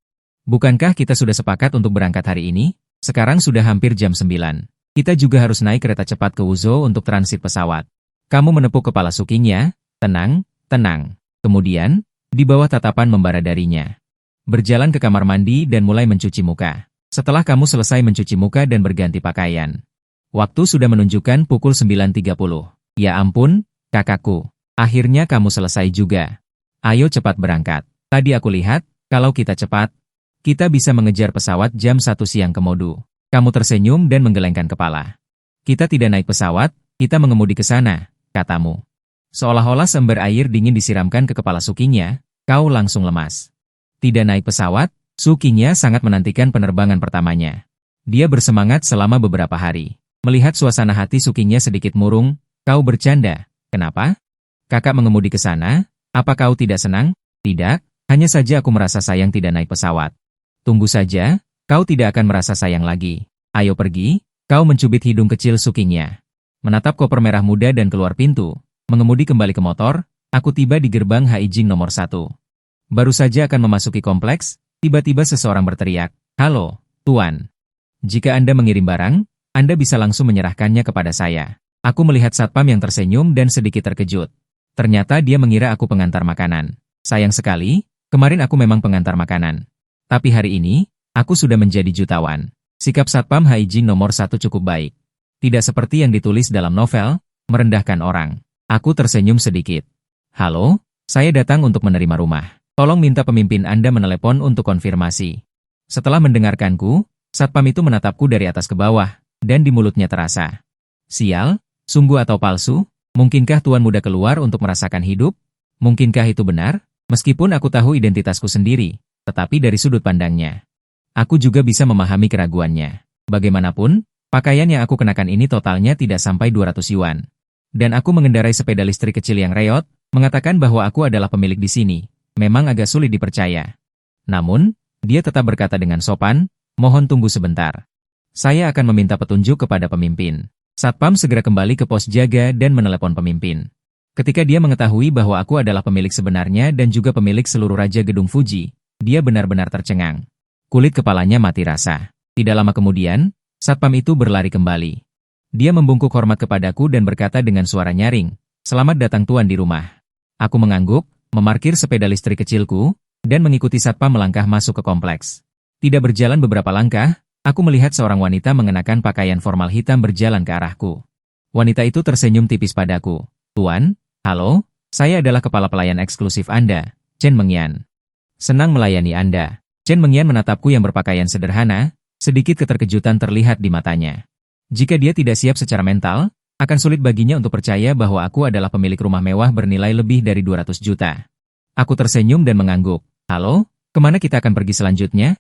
Bukankah kita sudah sepakat untuk berangkat hari ini? Sekarang sudah hampir jam 9. Kita juga harus naik kereta cepat ke Wuzhou untuk transit pesawat." Kamu menepuk kepala Sukinya, tenang, tenang. Kemudian, di bawah tatapan membara darinya. Berjalan ke kamar mandi dan mulai mencuci muka. Setelah kamu selesai mencuci muka dan berganti pakaian. Waktu sudah menunjukkan pukul 9.30. Ya ampun, kakakku. Akhirnya kamu selesai juga. Ayo cepat berangkat. Tadi aku lihat, kalau kita cepat, kita bisa mengejar pesawat jam 1 siang ke Modu. Kamu tersenyum dan menggelengkan kepala. Kita tidak naik pesawat, kita mengemudi ke sana, katamu. Seolah-olah sumber air dingin disiramkan ke kepala Sukinya, kau langsung lemas. Tidak naik pesawat, Sukinya sangat menantikan penerbangan pertamanya. Dia bersemangat selama beberapa hari. Melihat suasana hati Sukinya sedikit murung, kau bercanda, kenapa? Kakak mengemudi ke sana, apa kau tidak senang? Tidak, hanya saja aku merasa sayang tidak naik pesawat. Tunggu saja, kau tidak akan merasa sayang lagi. Ayo pergi, kau mencubit hidung kecil Sukinya. Menatap koper merah muda dan keluar pintu, mengemudi kembali ke motor, aku tiba di gerbang Haijing nomor 1. Baru saja akan memasuki kompleks, tiba-tiba seseorang berteriak, "Halo, Tuan. Jika Anda mengirim barang, Anda bisa langsung menyerahkannya kepada saya." Aku melihat satpam yang tersenyum dan sedikit terkejut. Ternyata dia mengira aku pengantar makanan. Sayang sekali, kemarin aku memang pengantar makanan. Tapi hari ini, aku sudah menjadi jutawan. Sikap satpam Haijing nomor 1 cukup baik. Tidak seperti yang ditulis dalam novel, merendahkan orang. Aku tersenyum sedikit. "Halo, saya datang untuk menerima rumah. Tolong minta pemimpin Anda menelepon untuk konfirmasi." Setelah mendengarkanku, satpam itu menatapku dari atas ke bawah, dan di mulutnya terasa. "Sial, sungguh atau palsu?" Mungkinkah tuan muda keluar untuk merasakan hidup? Mungkinkah itu benar? Meskipun aku tahu identitasku sendiri, tetapi dari sudut pandangnya, aku juga bisa memahami keraguannya. Bagaimanapun, pakaian yang aku kenakan ini totalnya tidak sampai 200 yuan. Dan aku mengendarai sepeda listrik kecil yang reot, mengatakan bahwa aku adalah pemilik di sini. Memang agak sulit dipercaya. Namun, dia tetap berkata dengan sopan, mohon tunggu sebentar. Saya akan meminta petunjuk kepada pemimpin. Satpam segera kembali ke pos jaga dan menelepon pemimpin. Ketika dia mengetahui bahwa aku adalah pemilik sebenarnya dan juga pemilik seluruh Raja Gedung Fuji, dia benar-benar tercengang. Kulit kepalanya mati rasa. Tidak lama kemudian, satpam itu berlari kembali. Dia membungkuk hormat kepadaku dan berkata dengan suara nyaring, "Selamat datang tuan di rumah." Aku mengangguk, memarkir sepeda listrik kecilku, dan mengikuti satpam melangkah masuk ke kompleks. Tidak berjalan beberapa langkah, aku melihat seorang wanita mengenakan pakaian formal hitam berjalan ke arahku. Wanita itu tersenyum tipis padaku. "Tuan, halo, saya adalah kepala pelayan eksklusif Anda, Chen Mengyan. Senang melayani Anda." Chen Mengyan menatapku yang berpakaian sederhana, sedikit keterkejutan terlihat di matanya. Jika dia tidak siap secara mental, akan sulit baginya untuk percaya bahwa aku adalah pemilik rumah mewah bernilai lebih dari 200 juta. Aku tersenyum dan mengangguk. "Halo, kemana kita akan pergi selanjutnya?"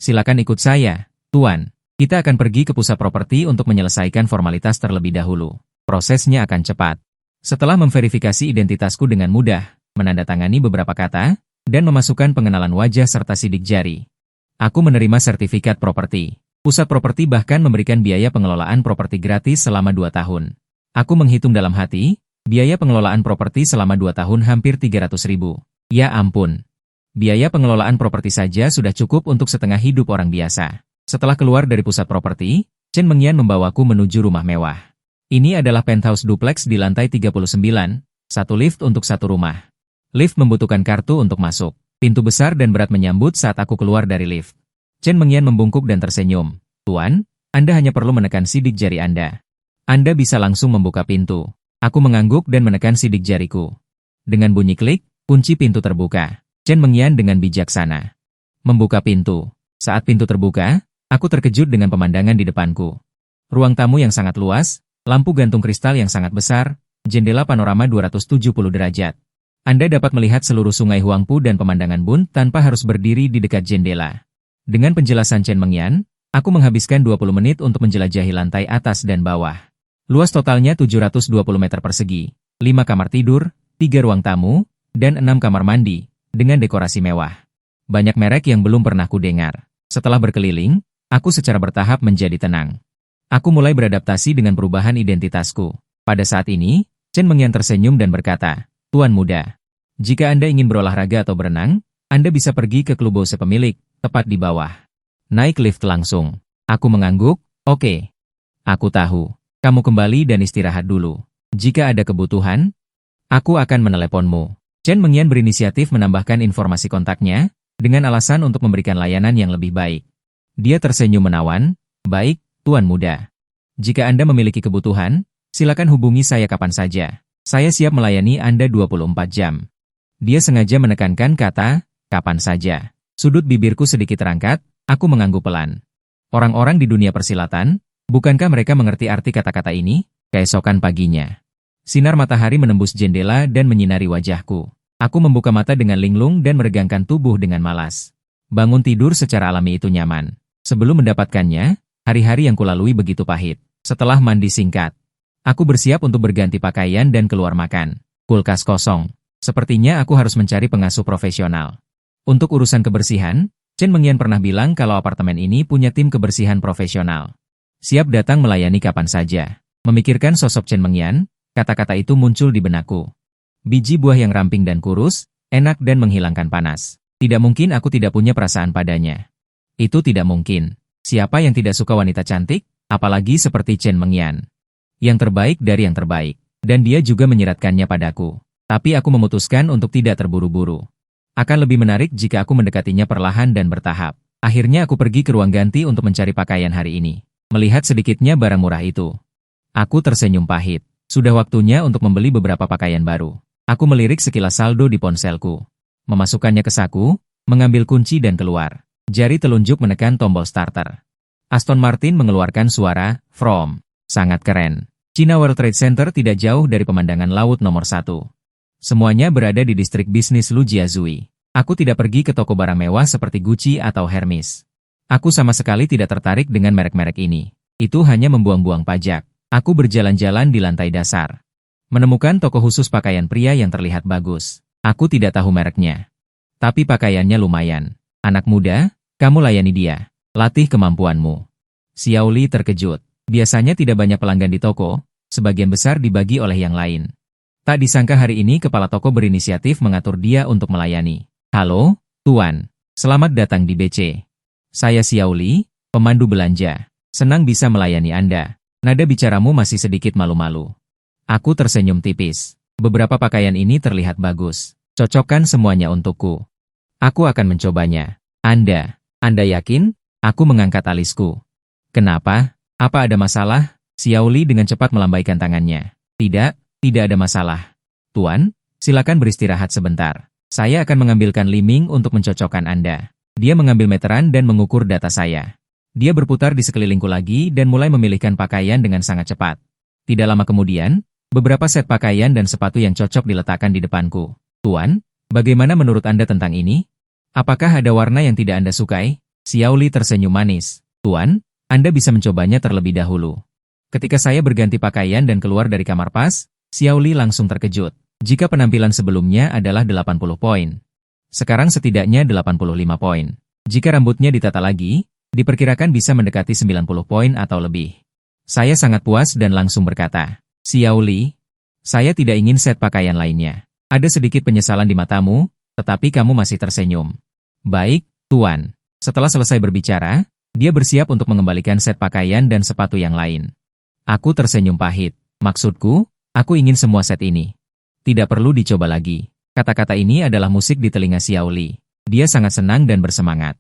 "Silakan ikut saya, Tuan. Kita akan pergi ke pusat properti untuk menyelesaikan formalitas terlebih dahulu. Prosesnya akan cepat." Setelah memverifikasi identitasku dengan mudah, menandatangani beberapa kata, dan memasukkan pengenalan wajah serta sidik jari, aku menerima sertifikat properti. Pusat properti bahkan memberikan biaya pengelolaan properti gratis selama 2 tahun. Aku menghitung dalam hati, biaya pengelolaan properti selama 2 tahun hampir 300.000. Ya ampun. Biaya pengelolaan properti saja sudah cukup untuk setengah hidup orang biasa. Setelah keluar dari pusat properti, Chen Mengyan membawaku menuju rumah mewah. Ini adalah penthouse duplex di lantai 39, satu lift untuk satu rumah. Lift membutuhkan kartu untuk masuk. Pintu besar dan berat menyambut saat aku keluar dari lift. Chen Mengyan membungkuk dan tersenyum. "Tuan, Anda hanya perlu menekan sidik jari Anda. Anda bisa langsung membuka pintu." Aku mengangguk dan menekan sidik jariku. Dengan bunyi klik, kunci pintu terbuka. Chen Mengyan dengan bijaksana membuka pintu. Saat pintu terbuka, aku terkejut dengan pemandangan di depanku. Ruang tamu yang sangat luas, lampu gantung kristal yang sangat besar, jendela panorama 270 derajat. Anda dapat melihat seluruh sungai Huangpu dan pemandangan Bun tanpa harus berdiri di dekat jendela. Dengan penjelasan Chen Mengyan, aku menghabiskan 20 menit untuk menjelajahi lantai atas dan bawah. Luas totalnya 720 meter persegi, 5 kamar tidur, 3 ruang tamu, dan 6 kamar mandi, dengan dekorasi mewah. Banyak merek yang belum pernah kudengar. Setelah berkeliling, aku secara bertahap menjadi tenang. Aku mulai beradaptasi dengan perubahan identitasku. Pada saat ini, Chen Mengyan tersenyum dan berkata, "Tuan muda, jika Anda ingin berolahraga atau berenang, Anda bisa pergi ke klub bose pemilik, tepat di bawah. Naik lift langsung." Aku mengangguk, "Oke. Aku tahu. Kamu kembali dan istirahat dulu. Jika ada kebutuhan, aku akan meneleponmu." Chen Mengyan berinisiatif menambahkan informasi kontaknya, dengan alasan untuk memberikan layanan yang lebih baik. Dia tersenyum menawan, "Baik, Tuan muda. Jika Anda memiliki kebutuhan, silakan hubungi saya kapan saja. Saya siap melayani Anda 24 jam. Dia sengaja menekankan kata, "kapan saja." Sudut bibirku sedikit terangkat, aku mengangguk pelan. Orang-orang di dunia persilatan, bukankah mereka mengerti arti kata-kata ini? Keesokan paginya, sinar matahari menembus jendela dan menyinari wajahku. Aku membuka mata dengan linglung dan meregangkan tubuh dengan malas. Bangun tidur secara alami itu nyaman. Sebelum mendapatkannya, hari-hari yang kulalui begitu pahit. Setelah mandi singkat, aku bersiap untuk berganti pakaian dan keluar makan. Kulkas kosong. Sepertinya aku harus mencari pengasuh profesional. Untuk urusan kebersihan, Chen Mengyan pernah bilang kalau apartemen ini punya tim kebersihan profesional. Siap datang melayani kapan saja. Memikirkan sosok Chen Mengyan, kata-kata itu muncul di benakku. Biji buah yang ramping dan kurus, enak dan menghilangkan panas. Tidak mungkin aku tidak punya perasaan padanya. Itu tidak mungkin. Siapa yang tidak suka wanita cantik, apalagi seperti Chen Mengyan? Yang terbaik dari yang terbaik. Dan dia juga menyiratkannya padaku. Tapi aku memutuskan untuk tidak terburu-buru. Akan lebih menarik jika aku mendekatinya perlahan dan bertahap. Akhirnya aku pergi ke ruang ganti untuk mencari pakaian hari ini. Melihat sedikitnya barang murah itu, aku tersenyum pahit. Sudah waktunya untuk membeli beberapa pakaian baru. Aku melirik sekilas saldo di ponselku. Memasukkannya ke saku, mengambil kunci dan keluar. Jari telunjuk menekan tombol starter. Aston Martin mengeluarkan suara, "From." Sangat keren. China World Trade Center tidak jauh dari pemandangan laut nomor 1. Semuanya berada di distrik bisnis Lujiazui. Aku tidak pergi ke toko barang mewah seperti Gucci atau Hermes. Aku sama sekali tidak tertarik dengan merek-merek ini. Itu hanya membuang-buang pajak. Aku berjalan-jalan di lantai dasar. Menemukan toko khusus pakaian pria yang terlihat bagus. Aku tidak tahu mereknya. Tapi pakaiannya lumayan. Anak muda, kamu layani dia. Latih kemampuanmu. Xiao Li terkejut. Biasanya tidak banyak pelanggan di toko, sebagian besar dibagi oleh yang lain. Tak disangka hari ini kepala toko berinisiatif mengatur dia untuk melayani. Halo, Tuan. Selamat datang di BC. Saya Xiao Li, pemandu belanja. Senang bisa melayani Anda. Nada bicaramu masih sedikit malu-malu. Aku tersenyum tipis. Beberapa pakaian ini terlihat bagus. Cocokkan semuanya untukku. Aku akan mencobanya. Anda yakin? Aku mengangkat alisku. Kenapa? Apa ada masalah? Xiao Li dengan cepat melambaikan tangannya. Tidak ada masalah. Tuan, silakan beristirahat sebentar. Saya akan mengambilkan Liming untuk mencocokkan Anda. Dia mengambil meteran dan mengukur data saya. Dia berputar di sekelilingku lagi dan mulai memilihkan pakaian dengan sangat cepat. Tidak lama kemudian, beberapa set pakaian dan sepatu yang cocok diletakkan di depanku. Tuan, bagaimana menurut Anda tentang ini? Apakah ada warna yang tidak Anda sukai? Xiao Li tersenyum manis. Tuan, Anda bisa mencobanya terlebih dahulu. Ketika saya berganti pakaian dan keluar dari kamar pas, Xiao Li langsung terkejut. Jika penampilan sebelumnya adalah 80 poin. Sekarang setidaknya 85 poin. Jika rambutnya ditata lagi, diperkirakan bisa mendekati 90 poin atau lebih. Saya sangat puas dan langsung berkata, Xiao Li, saya tidak ingin set pakaian lainnya. Ada sedikit penyesalan di matamu, tetapi kamu masih tersenyum. Baik, Tuan. Setelah selesai berbicara, dia bersiap untuk mengembalikan set pakaian dan sepatu yang lain. Aku tersenyum pahit. Maksudku, aku ingin semua set ini. Tidak perlu dicoba lagi. Kata-kata ini adalah musik di telinga Xiao Li. Dia sangat senang dan bersemangat.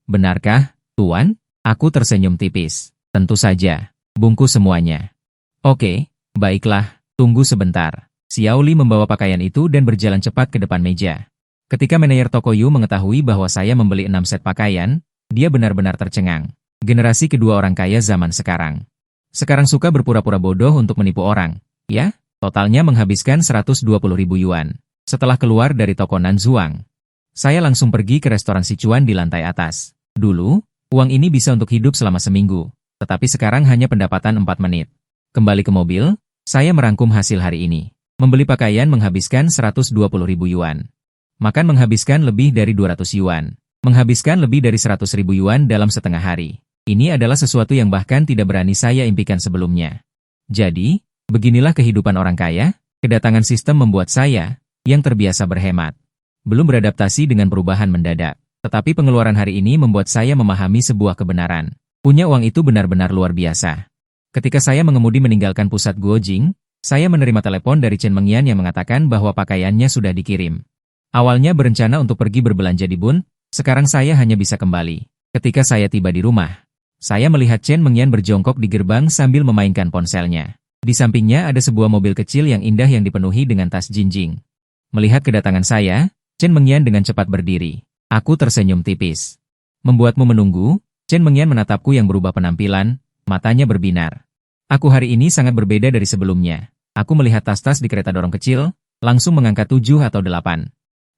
Benarkah, Tuan? Aku tersenyum tipis. Tentu saja. Bungkus semuanya. Oke, baiklah. Tunggu sebentar. Xiao Li membawa pakaian itu dan berjalan cepat ke depan meja. Ketika manajer toko Yu mengetahui bahwa saya membeli 6 set pakaian, dia benar-benar tercengang. Generasi kedua orang kaya zaman sekarang. Sekarang suka berpura-pura bodoh untuk menipu orang. Ya, totalnya menghabiskan 120.000 yuan. Setelah keluar dari toko Nanzuang, saya langsung pergi ke restoran Sichuan di lantai atas. Dulu, uang ini bisa untuk hidup selama seminggu, tetapi sekarang hanya pendapatan 4 menit. Kembali ke mobil, saya merangkum hasil hari ini. Membeli pakaian menghabiskan 120.000 yuan. Makan menghabiskan lebih dari 200 yuan. Menghabiskan lebih dari 100.000 yuan dalam setengah hari. Ini adalah sesuatu yang bahkan tidak berani saya impikan sebelumnya. Jadi, beginilah kehidupan orang kaya. Kedatangan sistem membuat saya, yang terbiasa berhemat, belum beradaptasi dengan perubahan mendadak. Tetapi pengeluaran hari ini membuat saya memahami sebuah kebenaran. Punya uang itu benar-benar luar biasa. Ketika saya mengemudi meninggalkan pusat Guojing, saya menerima telepon dari Chen Mengyan yang mengatakan bahwa pakaiannya sudah dikirim. Awalnya berencana untuk pergi berbelanja di Bun, sekarang saya hanya bisa kembali. Ketika saya tiba di rumah, saya melihat Chen Mengyan berjongkok di gerbang sambil memainkan ponselnya. Di sampingnya ada sebuah mobil kecil yang indah yang dipenuhi dengan tas jinjing. Melihat kedatangan saya, Chen Mengyan dengan cepat berdiri. Aku tersenyum tipis. Membuatmu menunggu? Chen Mengyan menatapku yang berubah penampilan, matanya berbinar. Aku hari ini sangat berbeda dari sebelumnya. Aku melihat tas-tas di kereta dorong kecil, langsung mengangkat 7 atau 8.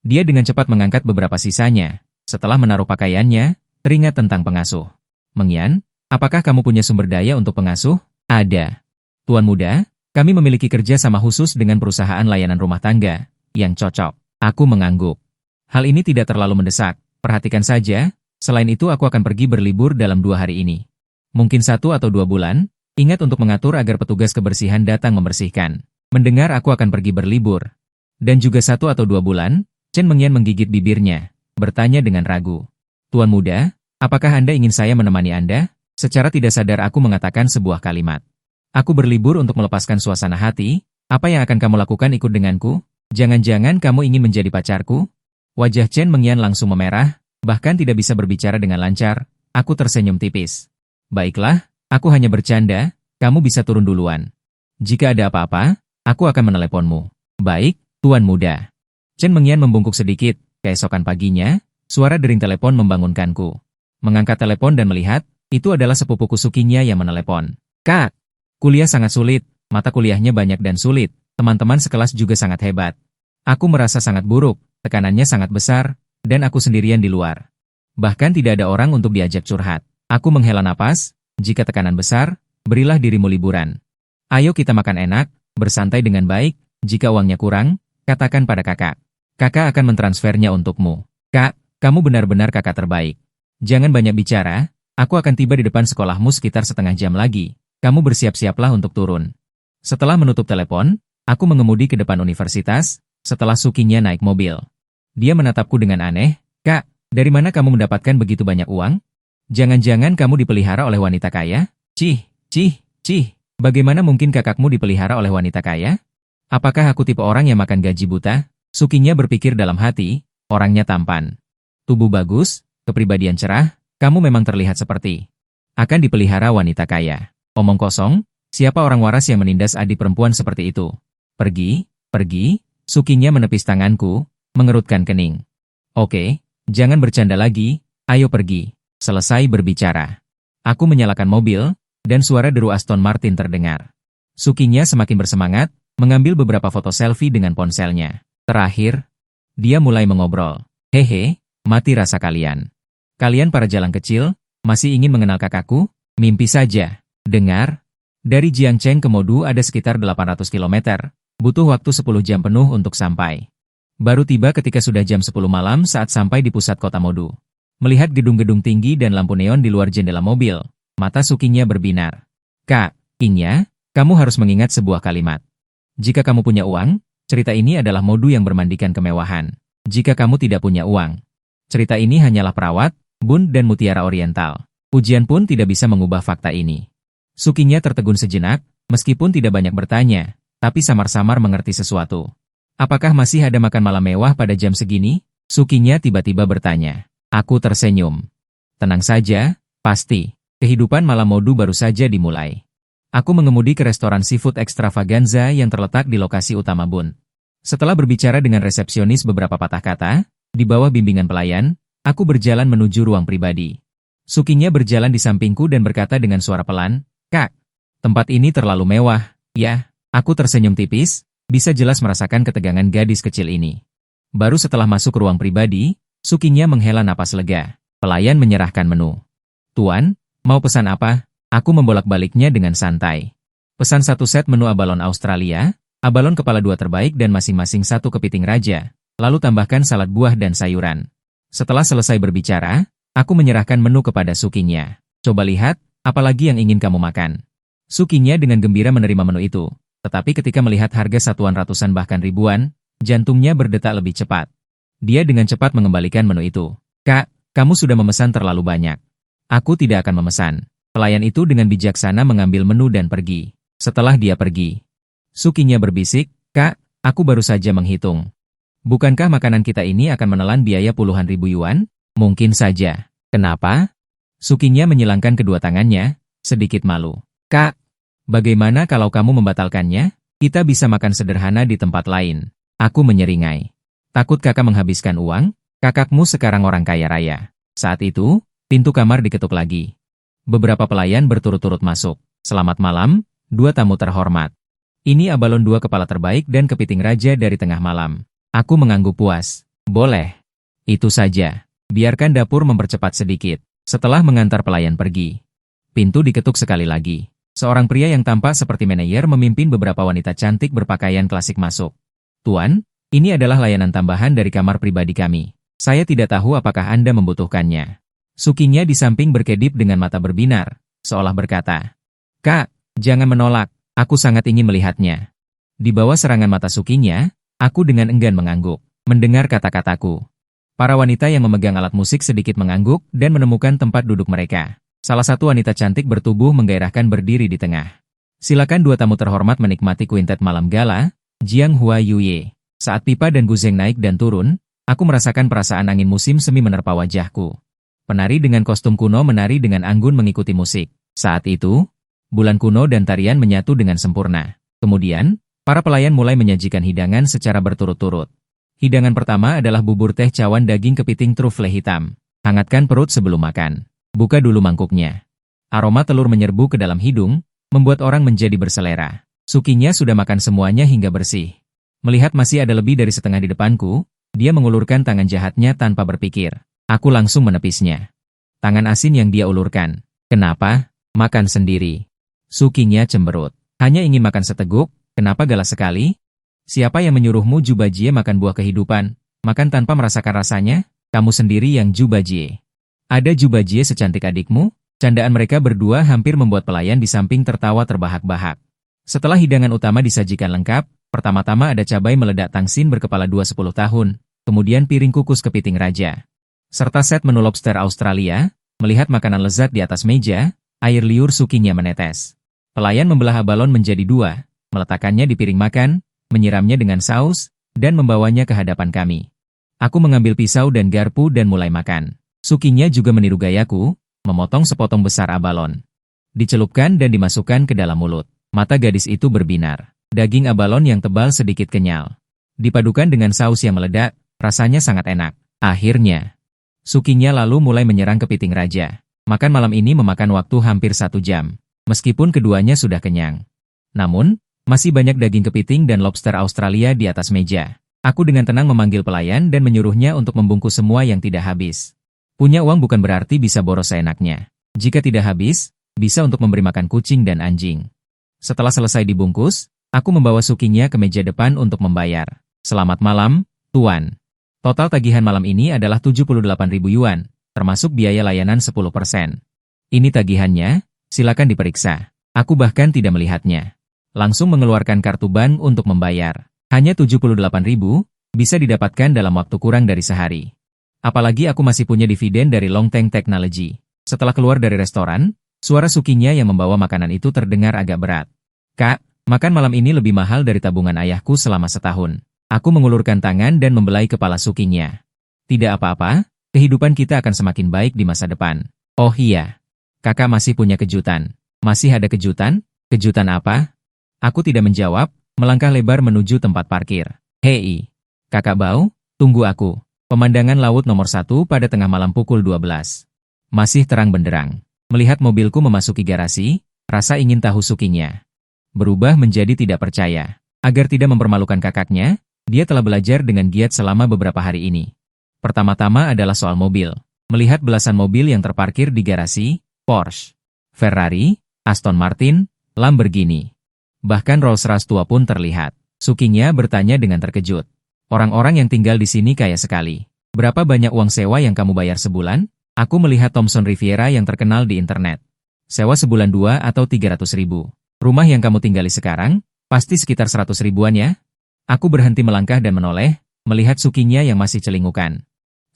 Dia dengan cepat mengangkat beberapa sisanya. Setelah menaruh pakaiannya, teringat tentang pengasuh. Mengyan, apakah kamu punya sumber daya untuk pengasuh? Ada. Tuan muda, kami memiliki kerja sama khusus dengan perusahaan layanan rumah tangga, yang cocok. Aku mengangguk. Hal ini tidak terlalu mendesak. Perhatikan saja, selain itu aku akan pergi berlibur dalam 2 hari ini. Mungkin 1 atau 2 bulan, ingat untuk mengatur agar petugas kebersihan datang membersihkan. Mendengar aku akan pergi berlibur. Dan juga 1 atau 2 bulan, Chen Mengyan menggigit bibirnya, bertanya dengan ragu. Tuan muda, apakah Anda ingin saya menemani Anda? Secara tidak sadar aku mengatakan sebuah kalimat. Aku berlibur untuk melepaskan suasana hati, apa yang akan kamu lakukan ikut denganku? Jangan-jangan kamu ingin menjadi pacarku? Wajah Chen Mengyan langsung memerah, bahkan tidak bisa berbicara dengan lancar. Aku tersenyum tipis. Baiklah, aku hanya bercanda, kamu bisa turun duluan. Jika ada apa-apa, aku akan meneleponmu. Baik, Tuan muda. Chen Mengyan membungkuk sedikit. Keesokan paginya, suara dering telepon membangunkanku. Mengangkat telepon dan melihat, itu adalah sepupuku Sukinya yang menelepon. Kak, kuliah sangat sulit, mata kuliahnya banyak dan sulit, teman-teman sekelas juga sangat hebat. Aku merasa sangat buruk, tekanannya sangat besar, dan aku sendirian di luar. Bahkan tidak ada orang untuk diajak curhat. Aku menghela napas, jika tekanan besar, berilah dirimu liburan. Ayo kita makan enak, bersantai dengan baik, jika uangnya kurang, katakan pada kakak. Kakak akan mentransfernya untukmu. Kak, kamu benar-benar kakak terbaik. Jangan banyak bicara, aku akan tiba di depan sekolahmu sekitar setengah jam lagi. Kamu bersiap-siaplah untuk turun. Setelah menutup telepon, aku mengemudi ke depan universitas, setelah Sukinya naik mobil. Dia menatapku dengan aneh, Kak, dari mana kamu mendapatkan begitu banyak uang? Jangan-jangan kamu dipelihara oleh wanita kaya? Cih, bagaimana mungkin kakakmu dipelihara oleh wanita kaya? Apakah aku tipe orang yang makan gaji buta? Sukinya berpikir dalam hati, orangnya tampan. Tubuh bagus, kepribadian cerah, kamu memang terlihat seperti akan dipelihara wanita kaya. Omong kosong, siapa orang waras yang menindas adik perempuan seperti itu? Pergi, Sukinya menepis tanganku, mengerutkan kening. Oke, jangan bercanda lagi, ayo pergi. Selesai berbicara. Aku menyalakan mobil, dan suara deru Aston Martin terdengar. Sukinya semakin bersemangat, mengambil beberapa foto selfie dengan ponselnya. Terakhir, dia mulai mengobrol. Hehe, mati rasa kalian. Kalian para jalang kecil, masih ingin mengenal kakakku? Mimpi saja. Dengar, dari Jiangcheng ke Modu ada sekitar 800 km, butuh waktu 10 jam penuh untuk sampai. Baru tiba ketika sudah jam 10 malam saat sampai di pusat kota Modu. Melihat gedung-gedung tinggi dan lampu neon di luar jendela mobil, mata Sukinya berbinar. Kak, Inya, kamu harus mengingat sebuah kalimat. Jika kamu punya uang, cerita ini adalah Modu yang bermandikan kemewahan. Jika kamu tidak punya uang, cerita ini hanyalah perawat, bun dan mutiara oriental. Ujian pun tidak bisa mengubah fakta ini. Sukinya tertegun sejenak, meskipun tidak banyak bertanya, tapi samar-samar mengerti sesuatu. Apakah masih ada makan malam mewah pada jam segini? Sukinya tiba-tiba bertanya. Aku tersenyum. Tenang saja, pasti. Kehidupan malam Modu baru saja dimulai. Aku mengemudi ke restoran seafood extravaganza yang terletak di lokasi utama Bun. Setelah berbicara dengan resepsionis beberapa patah kata, di bawah bimbingan pelayan, aku berjalan menuju ruang pribadi. Sukinya berjalan di sampingku dan berkata dengan suara pelan, Kak, tempat ini terlalu mewah. Ya, aku tersenyum tipis, bisa jelas merasakan ketegangan gadis kecil ini. Baru setelah masuk ke ruang pribadi, Sukinya menghela napas lega. Pelayan menyerahkan menu. Tuan, mau pesan apa? Aku membolak-baliknya dengan santai. Pesan 1 set menu abalon Australia, abalon kepala 2 terbaik dan masing-masing 1 kepiting raja, lalu tambahkan salad buah dan sayuran. Setelah selesai berbicara, aku menyerahkan menu kepada Sukinya. Coba lihat, apalagi yang ingin kamu makan. Sukinya dengan gembira menerima menu itu, tetapi ketika melihat harga satuan ratusan bahkan ribuan, jantungnya berdetak lebih cepat. Dia dengan cepat mengembalikan menu itu. Kak, kamu sudah memesan terlalu banyak. Aku tidak akan memesan. Pelayan itu dengan bijaksana mengambil menu dan pergi. Setelah dia pergi, Sukinya berbisik, Kak, aku baru saja menghitung. Bukankah makanan kita ini akan menelan biaya puluhan ribu yuan? Mungkin saja. Kenapa? Sukinya menyilangkan kedua tangannya, sedikit malu. Kak, bagaimana kalau kamu membatalkannya? Kita bisa makan sederhana di tempat lain. Aku menyeringai. Takut kakak menghabiskan uang? Kakakmu sekarang orang kaya raya. Saat itu, pintu kamar diketuk lagi. Beberapa pelayan berturut-turut masuk. Selamat malam, 2 tamu terhormat. Ini abalon 2 kepala terbaik dan kepiting raja dari tengah malam. Aku mengangguk puas. Boleh. Itu saja. Biarkan dapur mempercepat sedikit. Setelah mengantar pelayan pergi, pintu diketuk sekali lagi. Seorang pria yang tampak seperti manajer memimpin beberapa wanita cantik berpakaian klasik masuk. Tuan, ini adalah layanan tambahan dari kamar pribadi kami. Saya tidak tahu apakah Anda membutuhkannya. Sukinya di samping berkedip dengan mata berbinar, seolah berkata, Kak, jangan menolak, aku sangat ingin melihatnya. Di bawah serangan mata Sukinya, aku dengan enggan mengangguk, mendengar kata-kataku. Para wanita yang memegang alat musik sedikit mengangguk dan menemukan tempat duduk mereka. Salah satu wanita cantik bertubuh menggairahkan berdiri di tengah. Silakan 2 tamu terhormat menikmati kuintet malam gala, Jiang Hua Yuye. Saat pipa dan guzeng naik dan turun, aku merasakan perasaan angin musim semi menerpa wajahku. Penari dengan kostum kuno menari dengan anggun mengikuti musik. Saat itu, bulan kuno dan tarian menyatu dengan sempurna. Kemudian, para pelayan mulai menyajikan hidangan secara berturut-turut. Hidangan pertama adalah bubur teh cawan daging kepiting trufle hitam. Hangatkan perut sebelum makan. Buka dulu mangkuknya. Aroma telur menyerbu ke dalam hidung, membuat orang menjadi berselera. Sukinya sudah makan semuanya hingga bersih. Melihat masih ada lebih dari setengah di depanku, dia mengulurkan tangan jahatnya tanpa berpikir. Aku langsung menepisnya. Tangan asin yang dia ulurkan. Kenapa? Makan sendiri. Sukinya cemberut. Hanya ingin makan seteguk, kenapa galak sekali? Siapa yang menyuruhmu Jubajie makan buah kehidupan? Makan tanpa merasakan rasanya? Kamu sendiri yang Jubajie. Ada Jubajie secantik adikmu? Candaan mereka berdua hampir membuat pelayan di samping tertawa terbahak-bahak. Setelah hidangan utama disajikan lengkap, pertama-tama ada cabai meledak tangsin berkepala 10 tahun, kemudian piring kukus kepiting raja, serta set menu lobster Australia. Melihat makanan lezat di atas meja, air liur Sukinya menetes. Pelayan membelah abalon menjadi dua, meletakkannya di piring makan, menyiramnya dengan saus, dan membawanya ke hadapan kami. Aku mengambil pisau dan garpu dan mulai makan. Sukinya juga meniru gayaku, memotong sepotong besar abalon. Dicelupkan dan dimasukkan ke dalam mulut. Mata gadis itu berbinar. Daging abalon yang tebal sedikit kenyal. Dipadukan dengan saus yang meledak, rasanya sangat enak. Akhirnya, Sukinya lalu mulai menyerang kepiting raja. Makan malam ini memakan waktu hampir 1 jam. Meskipun keduanya sudah kenyang. Namun, masih banyak daging kepiting dan lobster Australia di atas meja. Aku dengan tenang memanggil pelayan dan menyuruhnya untuk membungkus semua yang tidak habis. Punya uang bukan berarti bisa boros seenaknya. Jika tidak habis, bisa untuk memberi makan kucing dan anjing. Setelah selesai dibungkus, aku membawa Sukinya ke meja depan untuk membayar. Selamat malam, Tuan. Total tagihan malam ini adalah 78.000 yuan, termasuk biaya layanan 10%. Ini tagihannya, silakan diperiksa. Aku bahkan tidak melihatnya. Langsung mengeluarkan kartu bank untuk membayar. Hanya 78.000, bisa didapatkan dalam waktu kurang dari sehari. Apalagi aku masih punya dividen dari Longteng Technology. Setelah keluar dari restoran, suara Sukinya yang membawa makanan itu terdengar agak berat. Kak, makan malam ini lebih mahal dari tabungan ayahku selama setahun. Aku mengulurkan tangan dan membelai kepala Sukinya. Tidak apa-apa, kehidupan kita akan semakin baik di masa depan. Oh iya, kakak masih punya kejutan. Masih ada kejutan? Kejutan apa? Aku tidak menjawab, melangkah lebar menuju tempat parkir. Hei, kakak Bau, tunggu aku. Pemandangan laut nomor 1 pada tengah malam pukul 12. Masih terang benderang. Melihat mobilku memasuki garasi, rasa ingin tahu Sukinya berubah menjadi tidak percaya. Agar tidak mempermalukan kakaknya, dia telah belajar dengan giat selama beberapa hari ini. Pertama-tama adalah soal mobil. Melihat belasan mobil yang terparkir di garasi, Porsche, Ferrari, Aston Martin, Lamborghini. Bahkan Rolls-Royce tua pun terlihat. Sukinya bertanya dengan terkejut. Orang-orang yang tinggal di sini kaya sekali. Berapa banyak uang sewa yang kamu bayar sebulan? Aku melihat Thomson Riviera yang terkenal di internet. Sewa sebulan 2 atau 300.000. Rumah yang kamu tinggali sekarang, pasti sekitar 100 ribuan ya? Aku berhenti melangkah dan menoleh, melihat Sukinya yang masih celingukan.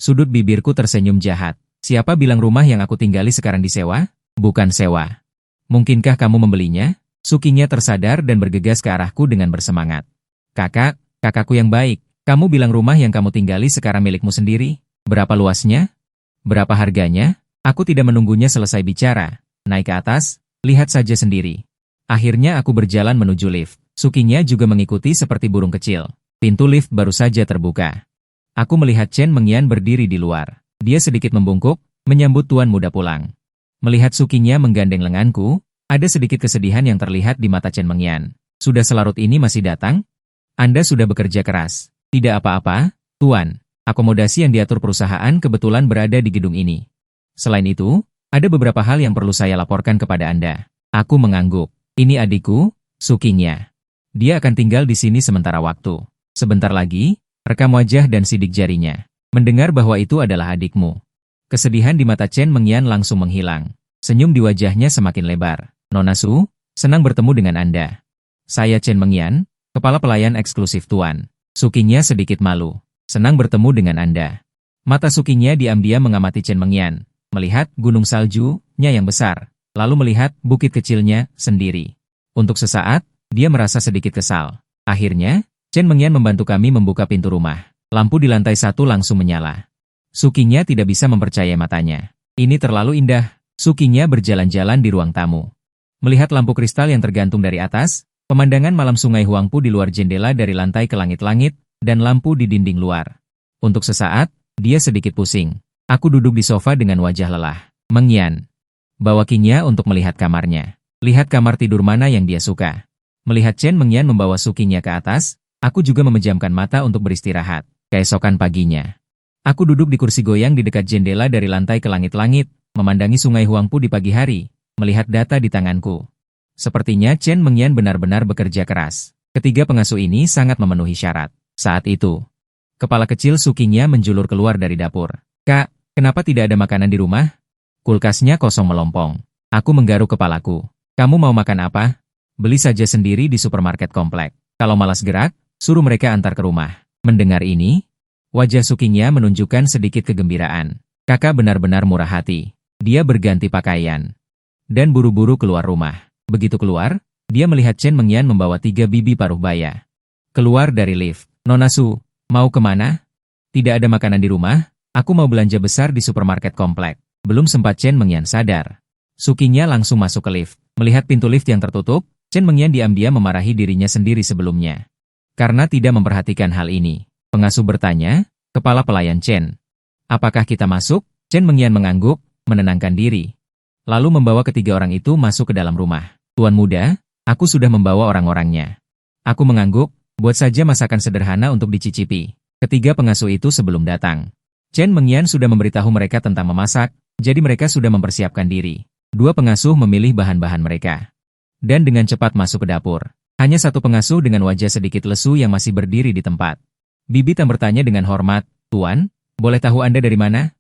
Sudut bibirku tersenyum jahat. Siapa bilang rumah yang aku tinggali sekarang disewa? Bukan sewa. Mungkinkah kamu membelinya? Sukinya tersadar dan bergegas ke arahku dengan bersemangat. Kakak, kakakku yang baik, kamu bilang rumah yang kamu tinggali sekarang milikmu sendiri? Berapa luasnya? Berapa harganya? Aku tidak menunggunya selesai bicara. Naik ke atas, lihat saja sendiri. Akhirnya aku berjalan menuju lift. Sukinya juga mengikuti seperti burung kecil. Pintu lift baru saja terbuka. Aku melihat Chen Mengyan berdiri di luar. Dia sedikit membungkuk, menyambut tuan muda pulang. Melihat Sukinya menggandeng lenganku, ada sedikit kesedihan yang terlihat di mata Chen Mengyan. Sudah selarut ini masih datang? Anda sudah bekerja keras. Tidak apa-apa, Tuan. Akomodasi yang diatur perusahaan kebetulan berada di gedung ini. Selain itu, ada beberapa hal yang perlu saya laporkan kepada Anda. Aku mengangguk. Ini adikku, Sukinya. Dia akan tinggal di sini sementara waktu. Sebentar lagi, rekam wajah dan sidik jarinya. Mendengar bahwa itu adalah adikmu. Kesedihan di mata Chen Mengyan langsung menghilang. Senyum di wajahnya semakin lebar. Nona Su, senang bertemu dengan Anda. Saya Chen Mengyan, kepala pelayan eksklusif Tuan. Sukinya sedikit malu. Senang bertemu dengan Anda. Mata Sukinya diam-diam mengamati Chen Mengyan. Melihat gunung saljunya yang besar. Lalu melihat bukit kecilnya sendiri. Untuk sesaat, dia merasa sedikit kesal. Akhirnya, Chen Mengyan membantu kami membuka pintu rumah. Lampu di lantai 1 langsung menyala. Sukinya tidak bisa mempercayai matanya. Ini terlalu indah. Sukinya berjalan-jalan di ruang tamu. Melihat lampu kristal yang tergantung dari atas, pemandangan malam sungai Huangpu di luar jendela dari lantai ke langit-langit, dan lampu di dinding luar. Untuk sesaat, dia sedikit pusing. Aku duduk di sofa dengan wajah lelah. Mengyan, bawa Kinya untuk melihat kamarnya. Lihat kamar tidur mana yang dia suka. Melihat Chen Mengyan membawa Sukinya ke atas, aku juga memejamkan mata untuk beristirahat. Keesokan paginya, aku duduk di kursi goyang di dekat jendela dari lantai ke langit-langit, memandangi sungai Huangpu di pagi hari, melihat data di tanganku. Sepertinya Chen Mengyan benar-benar bekerja keras. Ketiga pengasuh ini sangat memenuhi syarat. Saat itu, kepala kecil Sukinya menjulur keluar dari dapur. Kak, kenapa tidak ada makanan di rumah? Kulkasnya kosong melompong. Aku menggaruk kepalaku. Kamu mau makan apa? Beli saja sendiri di supermarket komplek. Kalau malas gerak, suruh mereka antar ke rumah. Mendengar ini, wajah Sukinya menunjukkan sedikit kegembiraan. Kakak benar-benar murah hati. Dia berganti pakaian dan buru-buru keluar rumah. Begitu keluar, dia melihat Chen Mengyan membawa 3 bibi paruh baya. Keluar dari lift. Nona Su, mau kemana? Tidak ada makanan di rumah, aku mau belanja besar di supermarket komplek. Belum sempat Chen Mengyan sadar, Sukinya langsung masuk ke lift. Melihat pintu lift yang tertutup, Chen Mengyan diam-diam memarahi dirinya sendiri sebelumnya. Karena tidak memperhatikan hal ini, pengasuh bertanya, kepala pelayan Chen. Apakah kita masuk? Chen Mengyan mengangguk, menenangkan diri. Lalu membawa ketiga orang itu masuk ke dalam rumah. Tuan muda, aku sudah membawa orang-orangnya. Aku mengangguk, buat saja masakan sederhana untuk dicicipi. Ketiga pengasuh itu sebelum datang, Chen Mengyan sudah memberitahu mereka tentang memasak, jadi mereka sudah mempersiapkan diri. Dua pengasuh memilih bahan-bahan mereka. Dan dengan cepat masuk ke dapur. Hanya satu pengasuh dengan wajah sedikit lesu yang masih berdiri di tempat. Bibi Tang bertanya dengan hormat, Tuan, boleh tahu Anda dari mana?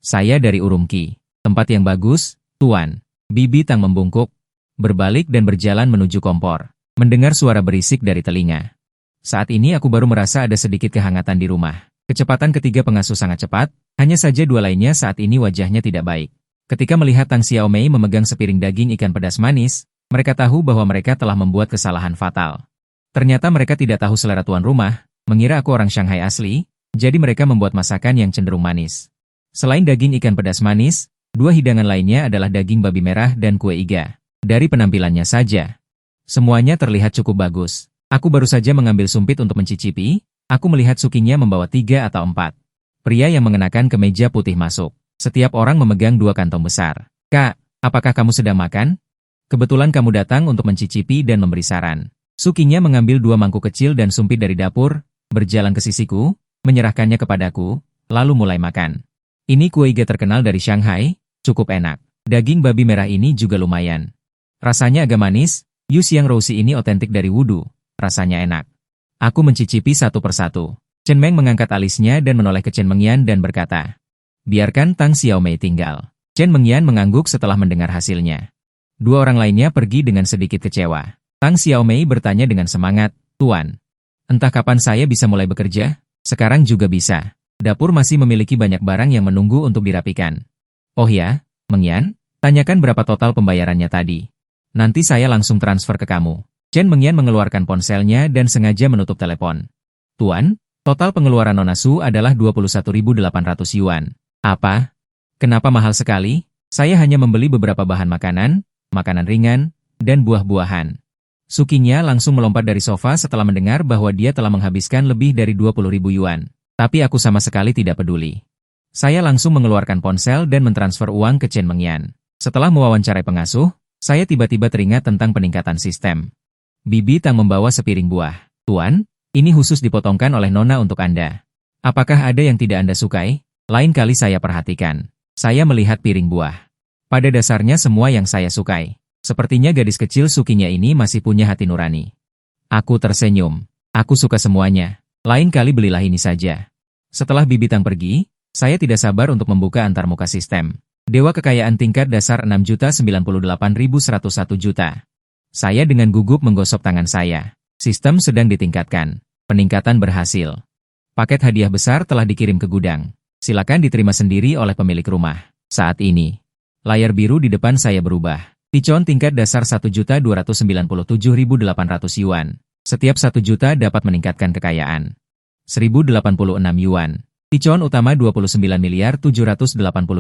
Saya dari Urumqi. Tempat yang bagus, Tuan. Bibi Tang membungkuk, berbalik dan berjalan menuju kompor. Mendengar suara berisik dari telinga. Saat ini aku baru merasa ada sedikit kehangatan di rumah. Kecepatan ketiga pengasuh sangat cepat, hanya saja dua lainnya saat ini wajahnya tidak baik. Ketika melihat Tang Xiaomei memegang sepiring daging ikan pedas manis, mereka tahu bahwa mereka telah membuat kesalahan fatal. Ternyata mereka tidak tahu selera tuan rumah, mengira aku orang Shanghai asli, jadi mereka membuat masakan yang cenderung manis. Selain daging ikan pedas manis, dua hidangan lainnya adalah daging babi merah dan kue iga. Dari penampilannya saja, semuanya terlihat cukup bagus. Aku baru saja mengambil sumpit untuk mencicipi, aku melihat Sukinya membawa 3 atau 4. Pria yang mengenakan kemeja putih masuk. Setiap orang memegang 2 kantong besar. Kak, apakah kamu sedang makan? Kebetulan kamu datang untuk mencicipi dan memberi saran. Sukinya mengambil 2 mangkuk kecil dan sumpit dari dapur, berjalan ke sisiku, menyerahkannya kepadaku, lalu mulai makan. Ini kue iga terkenal dari Shanghai, cukup enak. Daging babi merah ini juga lumayan. Rasanya agak manis, Yu Xiang Rosi ini otentik dari Wudu, rasanya enak. Aku mencicipi satu persatu. Chen Meng mengangkat alisnya dan menoleh ke Chen Mengyan dan berkata, biarkan Tang Xiaomei tinggal. Chen Mengyan mengangguk setelah mendengar hasilnya. Dua orang lainnya pergi dengan sedikit kecewa. Tang Xiaomei bertanya dengan semangat, Tuan, entah kapan saya bisa mulai bekerja? Sekarang juga bisa. Dapur masih memiliki banyak barang yang menunggu untuk dirapikan. Oh ya, Mengyan, tanyakan berapa total pembayarannya tadi. Nanti saya langsung transfer ke kamu. Chen Mengyan mengeluarkan ponselnya dan sengaja menutup telepon. Tuan, total pengeluaran Nona Su adalah 21.800 yuan. Apa? Kenapa mahal sekali? Saya hanya membeli beberapa bahan makanan, makanan ringan, dan buah-buahan. Sukinya langsung melompat dari sofa setelah mendengar bahwa dia telah menghabiskan lebih dari 20.000 yuan. Tapi aku sama sekali tidak peduli. Saya langsung mengeluarkan ponsel dan mentransfer uang ke Chen Mengyan. Setelah mewawancarai pengasuh, saya tiba-tiba teringat tentang peningkatan sistem. Bibi Tang membawa sepiring buah. Tuan, ini khusus dipotongkan oleh Nona untuk Anda. Apakah ada yang tidak Anda sukai? Lain kali saya perhatikan. Saya melihat piring buah. Pada dasarnya semua yang saya sukai. Sepertinya gadis kecil Sukinya ini masih punya hati nurani. Aku tersenyum. Aku suka semuanya. Lain kali belilah ini saja. Setelah Bibi Tang pergi, saya tidak sabar untuk membuka antarmuka sistem. Dewa kekayaan tingkat dasar 6.098.101 juta. Saya dengan gugup menggosok tangan saya. Sistem sedang ditingkatkan. Peningkatan berhasil. Paket hadiah besar telah dikirim ke gudang. Silakan diterima sendiri oleh pemilik rumah. Saat ini, layar biru di depan saya berubah. Ticon tingkat dasar 1.297.800 yuan. Setiap 1 juta dapat meningkatkan kekayaan. 1.086 yuan. Ticon utama 29.780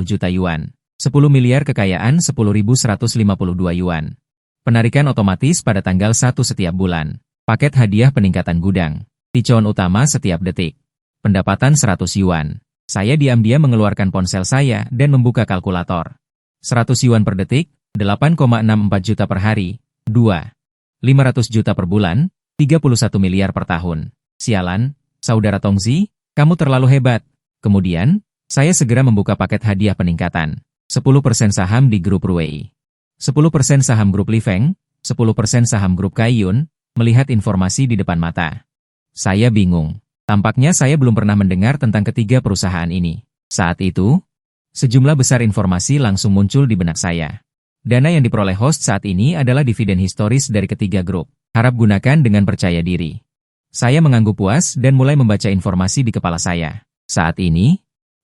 juta yuan. 10 miliar kekayaan 10.152 yuan. Penarikan otomatis pada tanggal 1 setiap bulan. Paket hadiah peningkatan gudang. Ticon utama setiap detik. Pendapatan 100 yuan. Saya diam-diam mengeluarkan ponsel saya dan membuka kalkulator. 100 yuan per detik, 8,64 juta per hari. 2. 500 juta per bulan, 31 miliar per tahun. Sialan, saudara Tongzi, kamu terlalu hebat. Kemudian, saya segera membuka paket hadiah peningkatan. 10% saham di grup Ruwei. 10% saham grup Li Feng, 10% saham grup Kaiyun, melihat informasi di depan mata. Saya bingung. Tampaknya saya belum pernah mendengar tentang ketiga perusahaan ini. Saat itu, sejumlah besar informasi langsung muncul di benak saya. Dana yang diperoleh host saat ini adalah dividen historis dari ketiga grup. Harap gunakan dengan percaya diri. Saya mengangguk puas dan mulai membaca informasi di kepala saya. Saat ini,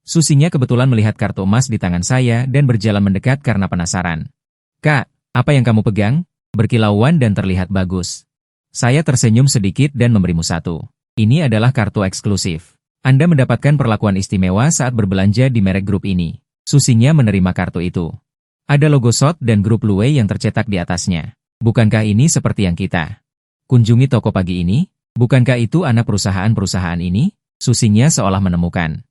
Susinya kebetulan melihat kartu emas di tangan saya dan berjalan mendekat karena penasaran. Kak, apa yang kamu pegang? Berkilauan dan terlihat bagus. Saya tersenyum sedikit dan memberimu satu. Ini adalah kartu eksklusif. Anda mendapatkan perlakuan istimewa saat berbelanja di merek grup ini. Susinya menerima kartu itu. Ada logo SOT dan grup Luwei yang tercetak di atasnya. Bukankah ini seperti yang kita kunjungi toko pagi ini? Bukankah itu anak perusahaan-perusahaan ini? Susinya seolah menemukan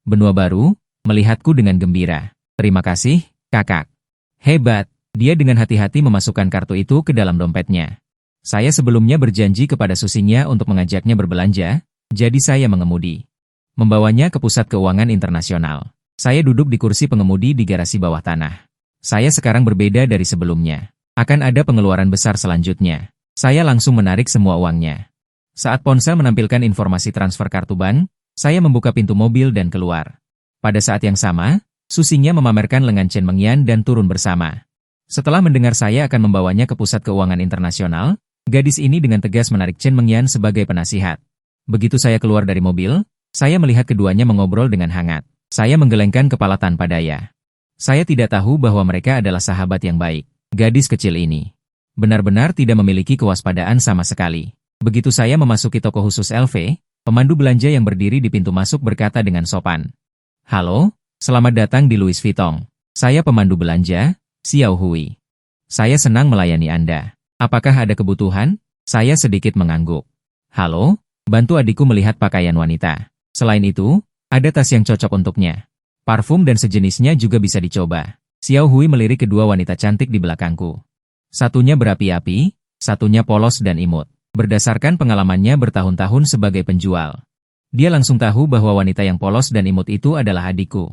benua baru, melihatku dengan gembira. Terima kasih, kakak. Hebat, dia dengan hati-hati memasukkan kartu itu ke dalam dompetnya. Saya sebelumnya berjanji kepada Susinya untuk mengajaknya berbelanja, jadi saya mengemudi. Membawanya ke pusat keuangan internasional. Saya duduk di kursi pengemudi di garasi bawah tanah. Saya sekarang berbeda dari sebelumnya. Akan ada pengeluaran besar selanjutnya. Saya langsung menarik semua uangnya. Saat ponsel menampilkan informasi transfer kartu bank, saya membuka pintu mobil dan keluar. Pada saat yang sama, Susinya memamerkan lengan Chen Mengyan dan turun bersama. Setelah mendengar saya akan membawanya ke pusat keuangan internasional, gadis ini dengan tegas menarik Chen Mengyan sebagai penasihat. Begitu saya keluar dari mobil, saya melihat keduanya mengobrol dengan hangat. Saya menggelengkan kepala tanpa daya. Saya tidak tahu bahwa mereka adalah sahabat yang baik. Gadis kecil ini benar-benar tidak memiliki kewaspadaan sama sekali. Begitu saya memasuki toko khusus LV, pemandu belanja yang berdiri di pintu masuk berkata dengan sopan. Halo, selamat datang di Louis Vuitton. Saya pemandu belanja, Xiao Hui. Saya senang melayani Anda. Apakah ada kebutuhan? Saya sedikit mengangguk. Halo, bantu adikku melihat pakaian wanita. Selain itu, ada tas yang cocok untuknya. Parfum dan sejenisnya juga bisa dicoba. Xiao Hui melirik kedua wanita cantik di belakangku. Satunya berapi-api, satunya polos dan imut. Berdasarkan pengalamannya bertahun-tahun sebagai penjual, dia langsung tahu bahwa wanita yang polos dan imut itu adalah adikku.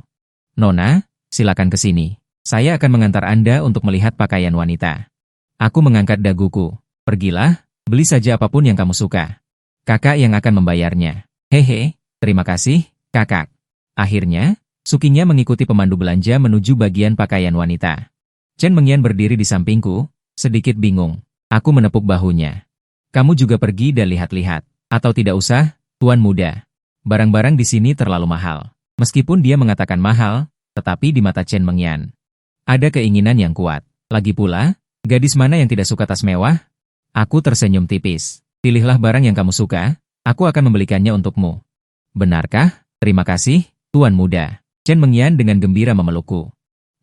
Nona, silakan ke sini. Saya akan mengantar Anda untuk melihat pakaian wanita. Aku mengangkat daguku. Pergilah, beli saja apapun yang kamu suka. Kakak yang akan membayarnya. Hehe, terima kasih, kakak. Akhirnya, Sukinya mengikuti pemandu belanja menuju bagian pakaian wanita. Chen Mengyan berdiri di sampingku, sedikit bingung. Aku menepuk bahunya. Kamu juga pergi dan lihat-lihat. Atau tidak usah, tuan muda. Barang-barang di sini terlalu mahal. Meskipun dia mengatakan mahal, tetapi di mata Chen Mengyan ada keinginan yang kuat. Lagi pula, gadis mana yang tidak suka tas mewah? Aku tersenyum tipis. Pilihlah barang yang kamu suka, aku akan membelikannya untukmu. Benarkah? Terima kasih, tuan muda. Chen Mengyan dengan gembira memelukku.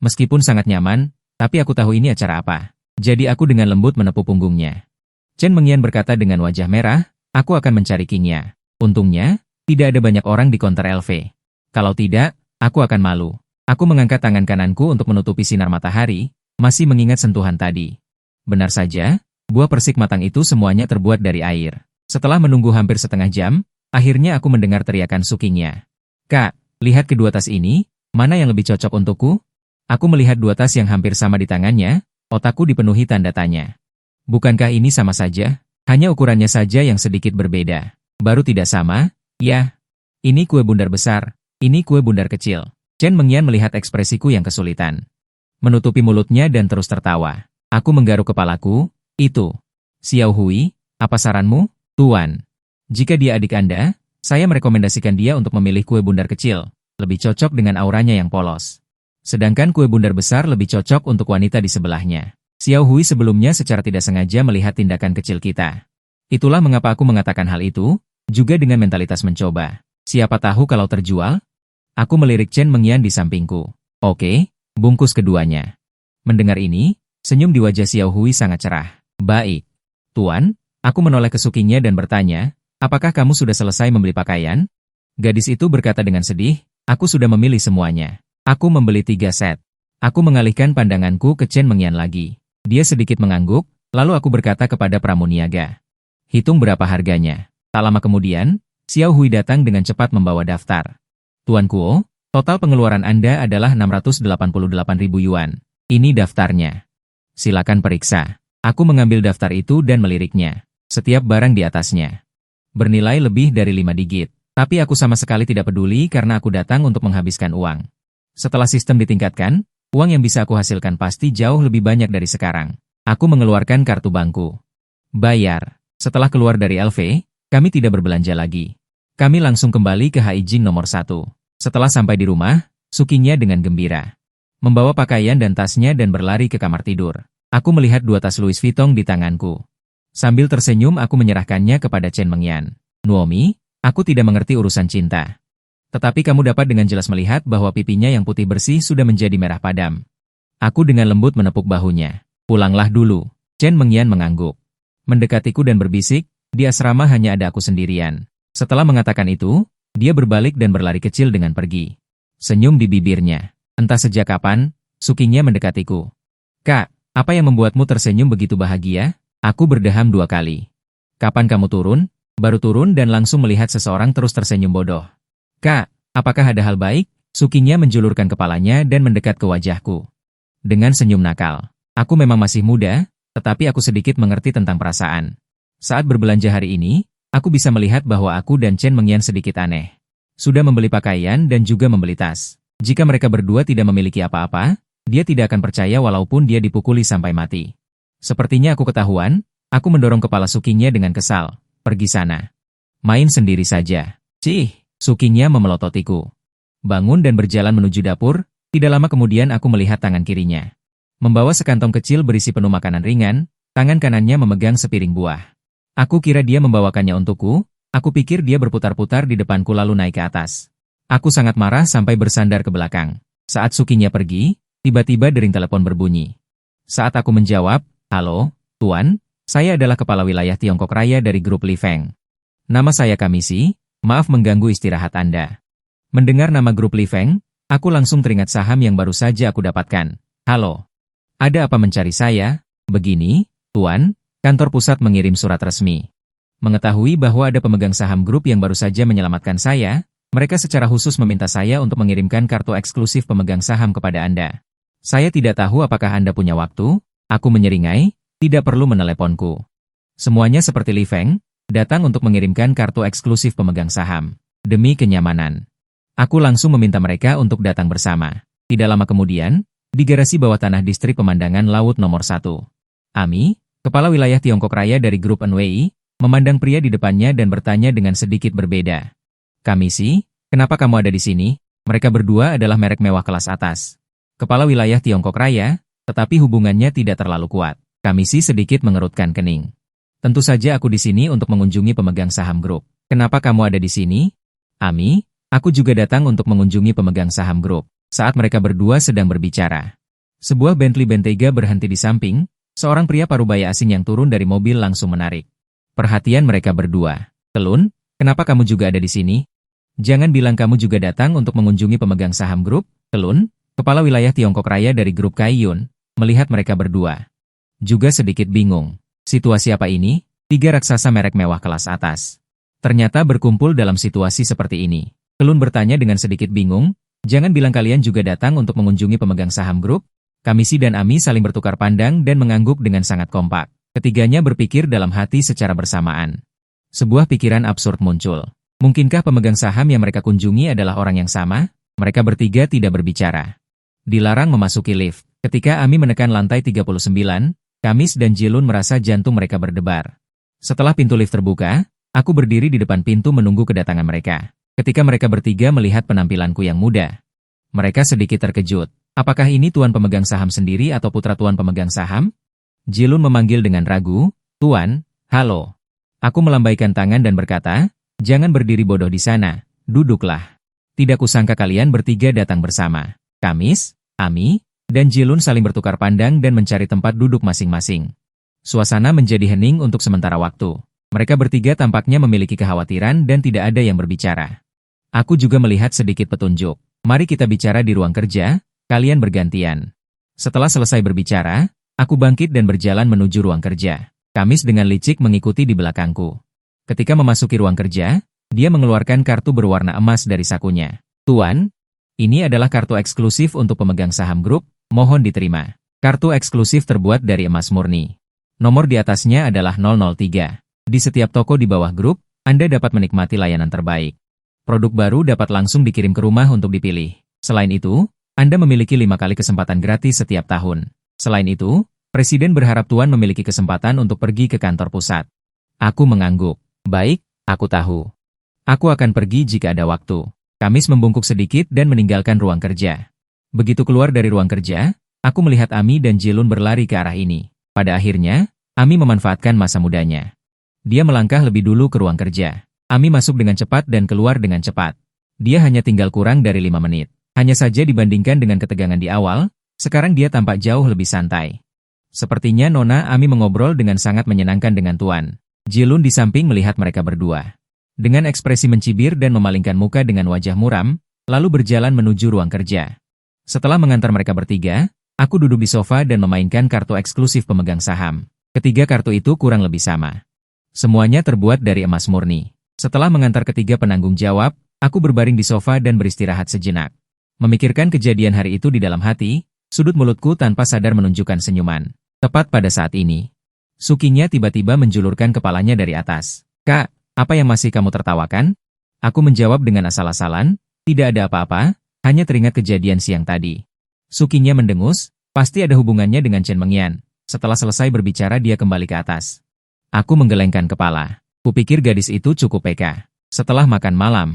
Meskipun sangat nyaman, tapi aku tahu ini acara apa. Jadi aku dengan lembut menepuk punggungnya. Chen Mengyan berkata dengan wajah merah, aku akan mencari Qingya. Untungnya, tidak ada banyak orang di konter LV. Kalau tidak, aku akan malu. Aku mengangkat tangan kananku untuk menutupi sinar matahari, masih mengingat sentuhan tadi. Benar saja, buah persik matang itu semuanya terbuat dari air. Setelah menunggu hampir setengah jam, akhirnya aku mendengar teriakan Sukinya. Kak, lihat kedua tas ini, mana yang lebih cocok untukku? Aku melihat dua tas yang hampir sama di tangannya, otakku dipenuhi tanda tanya. Bukankah ini sama saja? Hanya ukurannya saja yang sedikit berbeda. Baru tidak sama? Ya. Ini kue bundar besar, ini kue bundar kecil. Chen Mengyan melihat ekspresiku yang kesulitan. Menutupi mulutnya dan terus tertawa. Aku menggaruk kepalaku, itu. Xiao Hui, apa saranmu, tuan? Jika dia adik Anda, saya merekomendasikan dia untuk memilih kue bundar kecil, lebih cocok dengan auranya yang polos. Sedangkan kue bundar besar lebih cocok untuk wanita di sebelahnya. Xiao Hui sebelumnya secara tidak sengaja melihat tindakan kecil kita. Itulah mengapa aku mengatakan hal itu, juga dengan mentalitas mencoba. Siapa tahu kalau terjual? Aku melirik Chen Mengyan di sampingku. Oke, bungkus keduanya. Mendengar ini, senyum di wajah Xiao Hui sangat cerah. Baik. Tuan, aku menoleh ke Sukinya dan bertanya, apakah kamu sudah selesai membeli pakaian? Gadis itu berkata dengan sedih, aku sudah memilih semuanya. Aku membeli 3 set. Aku mengalihkan pandanganku ke Chen Mengyan lagi. Dia sedikit mengangguk, Lalu aku berkata kepada pramuniaga, hitung berapa harganya. Tak lama kemudian, Xiao Hui datang dengan cepat membawa daftar. Tuan Kuo, total pengeluaran Anda adalah 688.000 yuan. Ini daftarnya. Silakan periksa. Aku mengambil daftar itu dan meliriknya. Setiap barang di atasnya bernilai lebih dari 5 digit. Tapi aku sama sekali tidak peduli karena aku datang untuk menghabiskan uang. Setelah sistem ditingkatkan, uang yang bisa aku hasilkan pasti jauh lebih banyak dari sekarang. Aku mengeluarkan kartu bankku. Bayar. Setelah keluar dari LV, kami tidak berbelanja lagi. Kami langsung kembali ke Haijing nomor 1. Setelah sampai di rumah, Sukinya dengan gembira membawa pakaian dan tasnya dan berlari ke kamar tidur. Aku melihat 2 tas Louis Vuitton di tanganku. Sambil tersenyum aku menyerahkannya kepada Chen Mengyan. Nuomi, aku tidak mengerti urusan cinta. Tetapi kamu dapat dengan jelas melihat bahwa pipinya yang putih bersih sudah menjadi merah padam. Aku dengan lembut menepuk bahunya. Pulanglah dulu. Chen Mengyan mengangguk. Mendekatiku dan berbisik, di asrama hanya ada aku sendirian. Setelah mengatakan itu, dia berbalik dan berlari kecil dengan pergi. Senyum di bibirnya. Entah sejak kapan, Sukinya mendekatiku. Kak, apa yang membuatmu tersenyum begitu bahagia? Aku berdeham 2 kali. Kapan kamu turun? Baru turun dan langsung melihat seseorang terus tersenyum bodoh. Kak, apakah ada hal baik? Sukinya menjulurkan kepalanya dan mendekat ke wajahku. Dengan senyum nakal. Aku memang masih muda, tetapi aku sedikit mengerti tentang perasaan. Saat berbelanja hari ini, aku bisa melihat bahwa aku dan Chen Mengyan sedikit aneh. Sudah membeli pakaian dan juga membeli tas. Jika mereka berdua tidak memiliki apa-apa, dia tidak akan percaya walaupun dia dipukuli sampai mati. Sepertinya aku ketahuan, aku mendorong kepala Sukinya dengan kesal. Pergi sana. Main sendiri saja. Cih, Sukinya memelototiku. Bangun dan berjalan menuju dapur, tidak lama kemudian aku melihat tangan kirinya. Membawa sekantong kecil berisi penuh makanan ringan, tangan kanannya memegang sepiring buah. Aku kira dia membawakannya untukku, aku pikir dia berputar-putar di depanku lalu naik ke atas. Aku sangat marah sampai bersandar ke belakang. Saat Sukinya pergi, tiba-tiba dering telepon berbunyi. Saat aku menjawab, halo, Tuan, saya adalah Kepala Wilayah Tiongkok Raya dari grup Li Feng. Nama saya Kamisi, maaf mengganggu istirahat Anda. Mendengar nama grup Li Feng, aku langsung teringat saham yang baru saja aku dapatkan. Halo. Ada apa mencari saya? Begini, Tuan, kantor pusat mengirim surat resmi. Mengetahui bahwa ada pemegang saham grup yang baru saja menyelamatkan saya, mereka secara khusus meminta saya untuk mengirimkan kartu eksklusif pemegang saham kepada Anda. Saya tidak tahu apakah Anda punya waktu, aku menyeringai. Tidak perlu meneleponku. Semuanya seperti Li Feng, datang untuk mengirimkan kartu eksklusif pemegang saham. Demi kenyamanan. Aku langsung meminta mereka untuk datang bersama. Tidak lama kemudian, di garasi bawah tanah distrik pemandangan laut nomor 1. Ami, Kepala Wilayah Tiongkok Raya dari grup NWI, memandang pria di depannya dan bertanya dengan sedikit berbeda. Kamisi, kenapa kamu ada di sini? Mereka berdua adalah merek mewah kelas atas. Kepala Wilayah Tiongkok Raya, tetapi hubungannya tidak terlalu kuat. Kamisi sedikit mengerutkan kening. Tentu saja aku di sini untuk mengunjungi pemegang saham grup. Kenapa kamu ada di sini? Ami, aku juga datang untuk mengunjungi pemegang saham grup. Saat mereka berdua sedang berbicara, sebuah Bentley Bentayga berhenti di samping, seorang pria parubaya asing yang turun dari mobil langsung menarik perhatian mereka berdua. Telun, kenapa kamu juga ada di sini? Jangan bilang kamu juga datang untuk mengunjungi pemegang saham grup. Telun, Kepala Wilayah Tiongkok Raya dari grup Kaiyun, melihat mereka berdua. Juga sedikit bingung. Situasi apa ini? 3 raksasa merek mewah kelas atas. Ternyata berkumpul dalam situasi seperti ini. Kelun bertanya dengan sedikit bingung, jangan bilang kalian juga datang untuk mengunjungi pemegang saham grup? Kamisi dan Ami saling bertukar pandang dan mengangguk dengan sangat kompak. Ketiganya berpikir dalam hati secara bersamaan. Sebuah pikiran absurd muncul. Mungkinkah pemegang saham yang mereka kunjungi adalah orang yang sama? Mereka bertiga tidak berbicara. Dilarang memasuki lift. Ketika Ami menekan lantai 39, Kamis dan Jilun merasa jantung mereka berdebar. Setelah pintu lift terbuka, aku berdiri di depan pintu menunggu kedatangan mereka. Ketika mereka bertiga melihat penampilanku yang muda, mereka sedikit terkejut. Apakah ini tuan pemegang saham sendiri atau putra tuan pemegang saham? Jilun memanggil dengan ragu, Tuan, halo. Aku melambaikan tangan dan berkata, jangan berdiri bodoh di sana, duduklah. Tidak kusangka kalian bertiga datang bersama. Kamis, Ami, dan Jilun saling bertukar pandang dan mencari tempat duduk masing-masing. Suasana menjadi hening untuk sementara waktu. Mereka bertiga tampaknya memiliki kekhawatiran dan tidak ada yang berbicara. Aku juga melihat sedikit petunjuk. Mari kita bicara di ruang kerja, kalian bergantian. Setelah selesai berbicara, Aku bangkit dan berjalan menuju ruang kerja. Kamis dengan licik mengikuti di belakangku. Ketika memasuki ruang kerja, dia mengeluarkan kartu berwarna emas dari sakunya. Tuan, ini adalah kartu eksklusif untuk pemegang saham grup, mohon diterima. Kartu eksklusif terbuat dari emas murni. Nomor di atasnya adalah 003. Di setiap toko di bawah grup, Anda dapat menikmati layanan terbaik. Produk baru dapat langsung dikirim ke rumah untuk dipilih. Selain itu, Anda memiliki 5 kali kesempatan gratis setiap tahun. Selain itu, Presiden berharap Tuan memiliki kesempatan untuk pergi ke kantor pusat. Aku mengangguk. Baik, aku tahu. Aku akan pergi jika ada waktu. Kamis membungkuk sedikit dan meninggalkan ruang kerja. Begitu keluar dari ruang kerja, aku melihat Ami dan Jilun berlari ke arah ini. Pada akhirnya, Ami memanfaatkan masa mudanya. Dia melangkah lebih dulu ke ruang kerja. Ami masuk dengan cepat dan keluar dengan cepat. Dia hanya tinggal kurang dari 5 menit. Hanya saja dibandingkan dengan ketegangan di awal, sekarang dia tampak jauh lebih santai. Sepertinya Nona Ami mengobrol dengan sangat menyenangkan dengan Tuan. Jilun di samping melihat mereka berdua. Dengan ekspresi mencibir dan memalingkan muka dengan wajah muram, lalu berjalan menuju ruang kerja. Setelah mengantar mereka bertiga, aku duduk di sofa dan memainkan kartu eksklusif pemegang saham. Ketiga kartu itu kurang lebih sama. Semuanya terbuat dari emas murni. Setelah mengantar ketiga penanggung jawab, aku berbaring di sofa dan beristirahat sejenak. Memikirkan kejadian hari itu di dalam hati, sudut mulutku tanpa sadar menunjukkan senyuman. Tepat pada saat ini, Sukinya tiba-tiba menjulurkan kepalanya dari atas. Kak, apa yang masih kamu tertawakan? Aku menjawab dengan asal-asalan, tidak ada apa-apa, hanya teringat kejadian siang tadi. Sukinya mendengus, pasti ada hubungannya dengan Chen Mengyan. Setelah selesai berbicara dia kembali ke atas. Aku menggelengkan kepala. Kupikir gadis itu cukup peka. Setelah makan malam,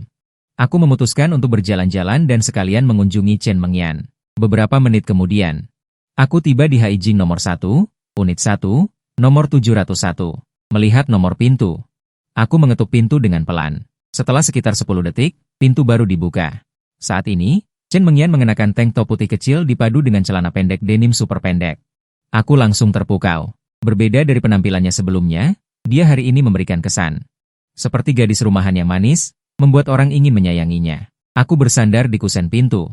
aku memutuskan untuk berjalan-jalan dan sekalian mengunjungi Chen Mengyan. Beberapa menit kemudian, aku tiba di Haijing nomor 1, unit 1, nomor 701. Melihat nomor pintu, aku mengetuk pintu dengan pelan. Setelah sekitar 10 detik, pintu baru dibuka. Saat ini, Chen Mengyan mengenakan tank top putih kecil dipadu dengan celana pendek denim super pendek. Aku langsung terpukau. Berbeda dari penampilannya sebelumnya, dia hari ini memberikan kesan seperti gadis rumahan yang manis, membuat orang ingin menyayanginya. Aku bersandar di kusen pintu,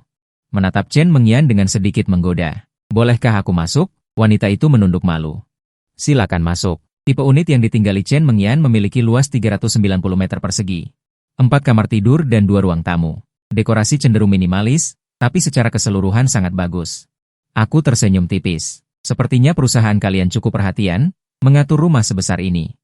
menatap Chen Mengyan dengan sedikit menggoda. Bolehkah aku masuk? Wanita itu menunduk malu. Silakan masuk. Tipe unit yang ditinggali Chen Mengyan memiliki luas 390 meter persegi. 4 kamar tidur dan 2 ruang tamu. Dekorasi cenderung minimalis, tapi secara keseluruhan sangat bagus. Aku tersenyum tipis. Sepertinya perusahaan kalian cukup perhatian, mengatur rumah sebesar ini.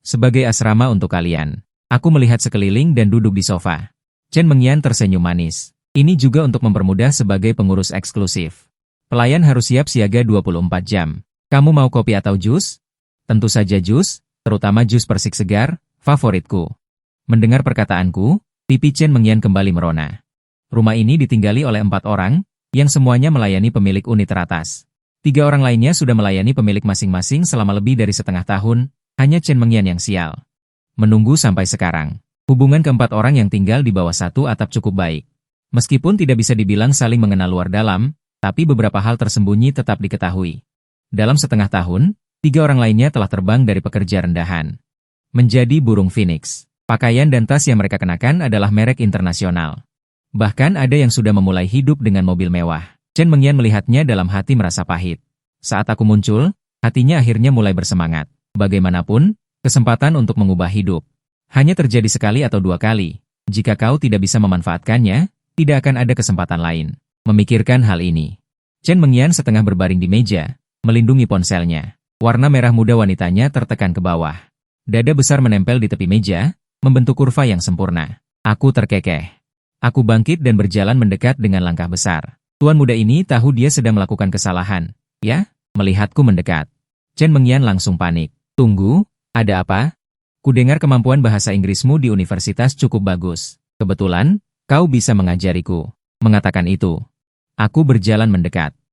Sebagai asrama untuk kalian. Aku melihat sekeliling dan duduk di sofa. Chen Mengyan tersenyum manis. Ini juga untuk mempermudah sebagai pengurus eksklusif. Pelayan harus siap siaga 24 jam. Kamu mau kopi atau jus? Tentu saja jus, terutama jus persik segar, favoritku. Mendengar perkataanku, pipi Chen Mengyan kembali merona. Rumah ini ditinggali oleh 4 orang, yang semuanya melayani pemilik unit teratas. 3 orang lainnya sudah melayani pemilik masing-masing selama lebih dari setengah tahun, hanya Chen Mengyan yang sial. Menunggu sampai sekarang. Hubungan keempat orang yang tinggal di bawah satu atap cukup baik. Meskipun tidak bisa dibilang saling mengenal luar dalam, tapi beberapa hal tersembunyi tetap diketahui. Dalam setengah tahun, 3 orang lainnya telah terbang dari pekerja rendahan menjadi burung phoenix. Pakaian dan tas yang mereka kenakan adalah merek internasional. Bahkan ada yang sudah memulai hidup dengan mobil mewah. Chen Mengyan melihatnya dalam hati merasa pahit. Saat aku muncul, hatinya akhirnya mulai bersemangat. Bagaimanapun, kesempatan untuk mengubah hidup hanya terjadi sekali atau 2 kali. Jika kau tidak bisa memanfaatkannya, tidak akan ada kesempatan lain. Memikirkan hal ini, Chen Mengyan setengah berbaring di meja, melindungi ponselnya. Warna merah muda wanitanya tertekan ke bawah. Dada besar menempel di tepi meja, membentuk kurva yang sempurna. Aku terkekeh. Aku bangkit dan berjalan mendekat dengan langkah besar. Tuan muda ini tahu dia sedang melakukan kesalahan. Ya, melihatku mendekat. Chen Mengyan langsung panik. Tunggu, ada apa? Kudengar kemampuan bahasa Inggrismu di universitas cukup bagus. Kebetulan, kau bisa mengajariku. Mengatakan itu, aku berjalan mendekat.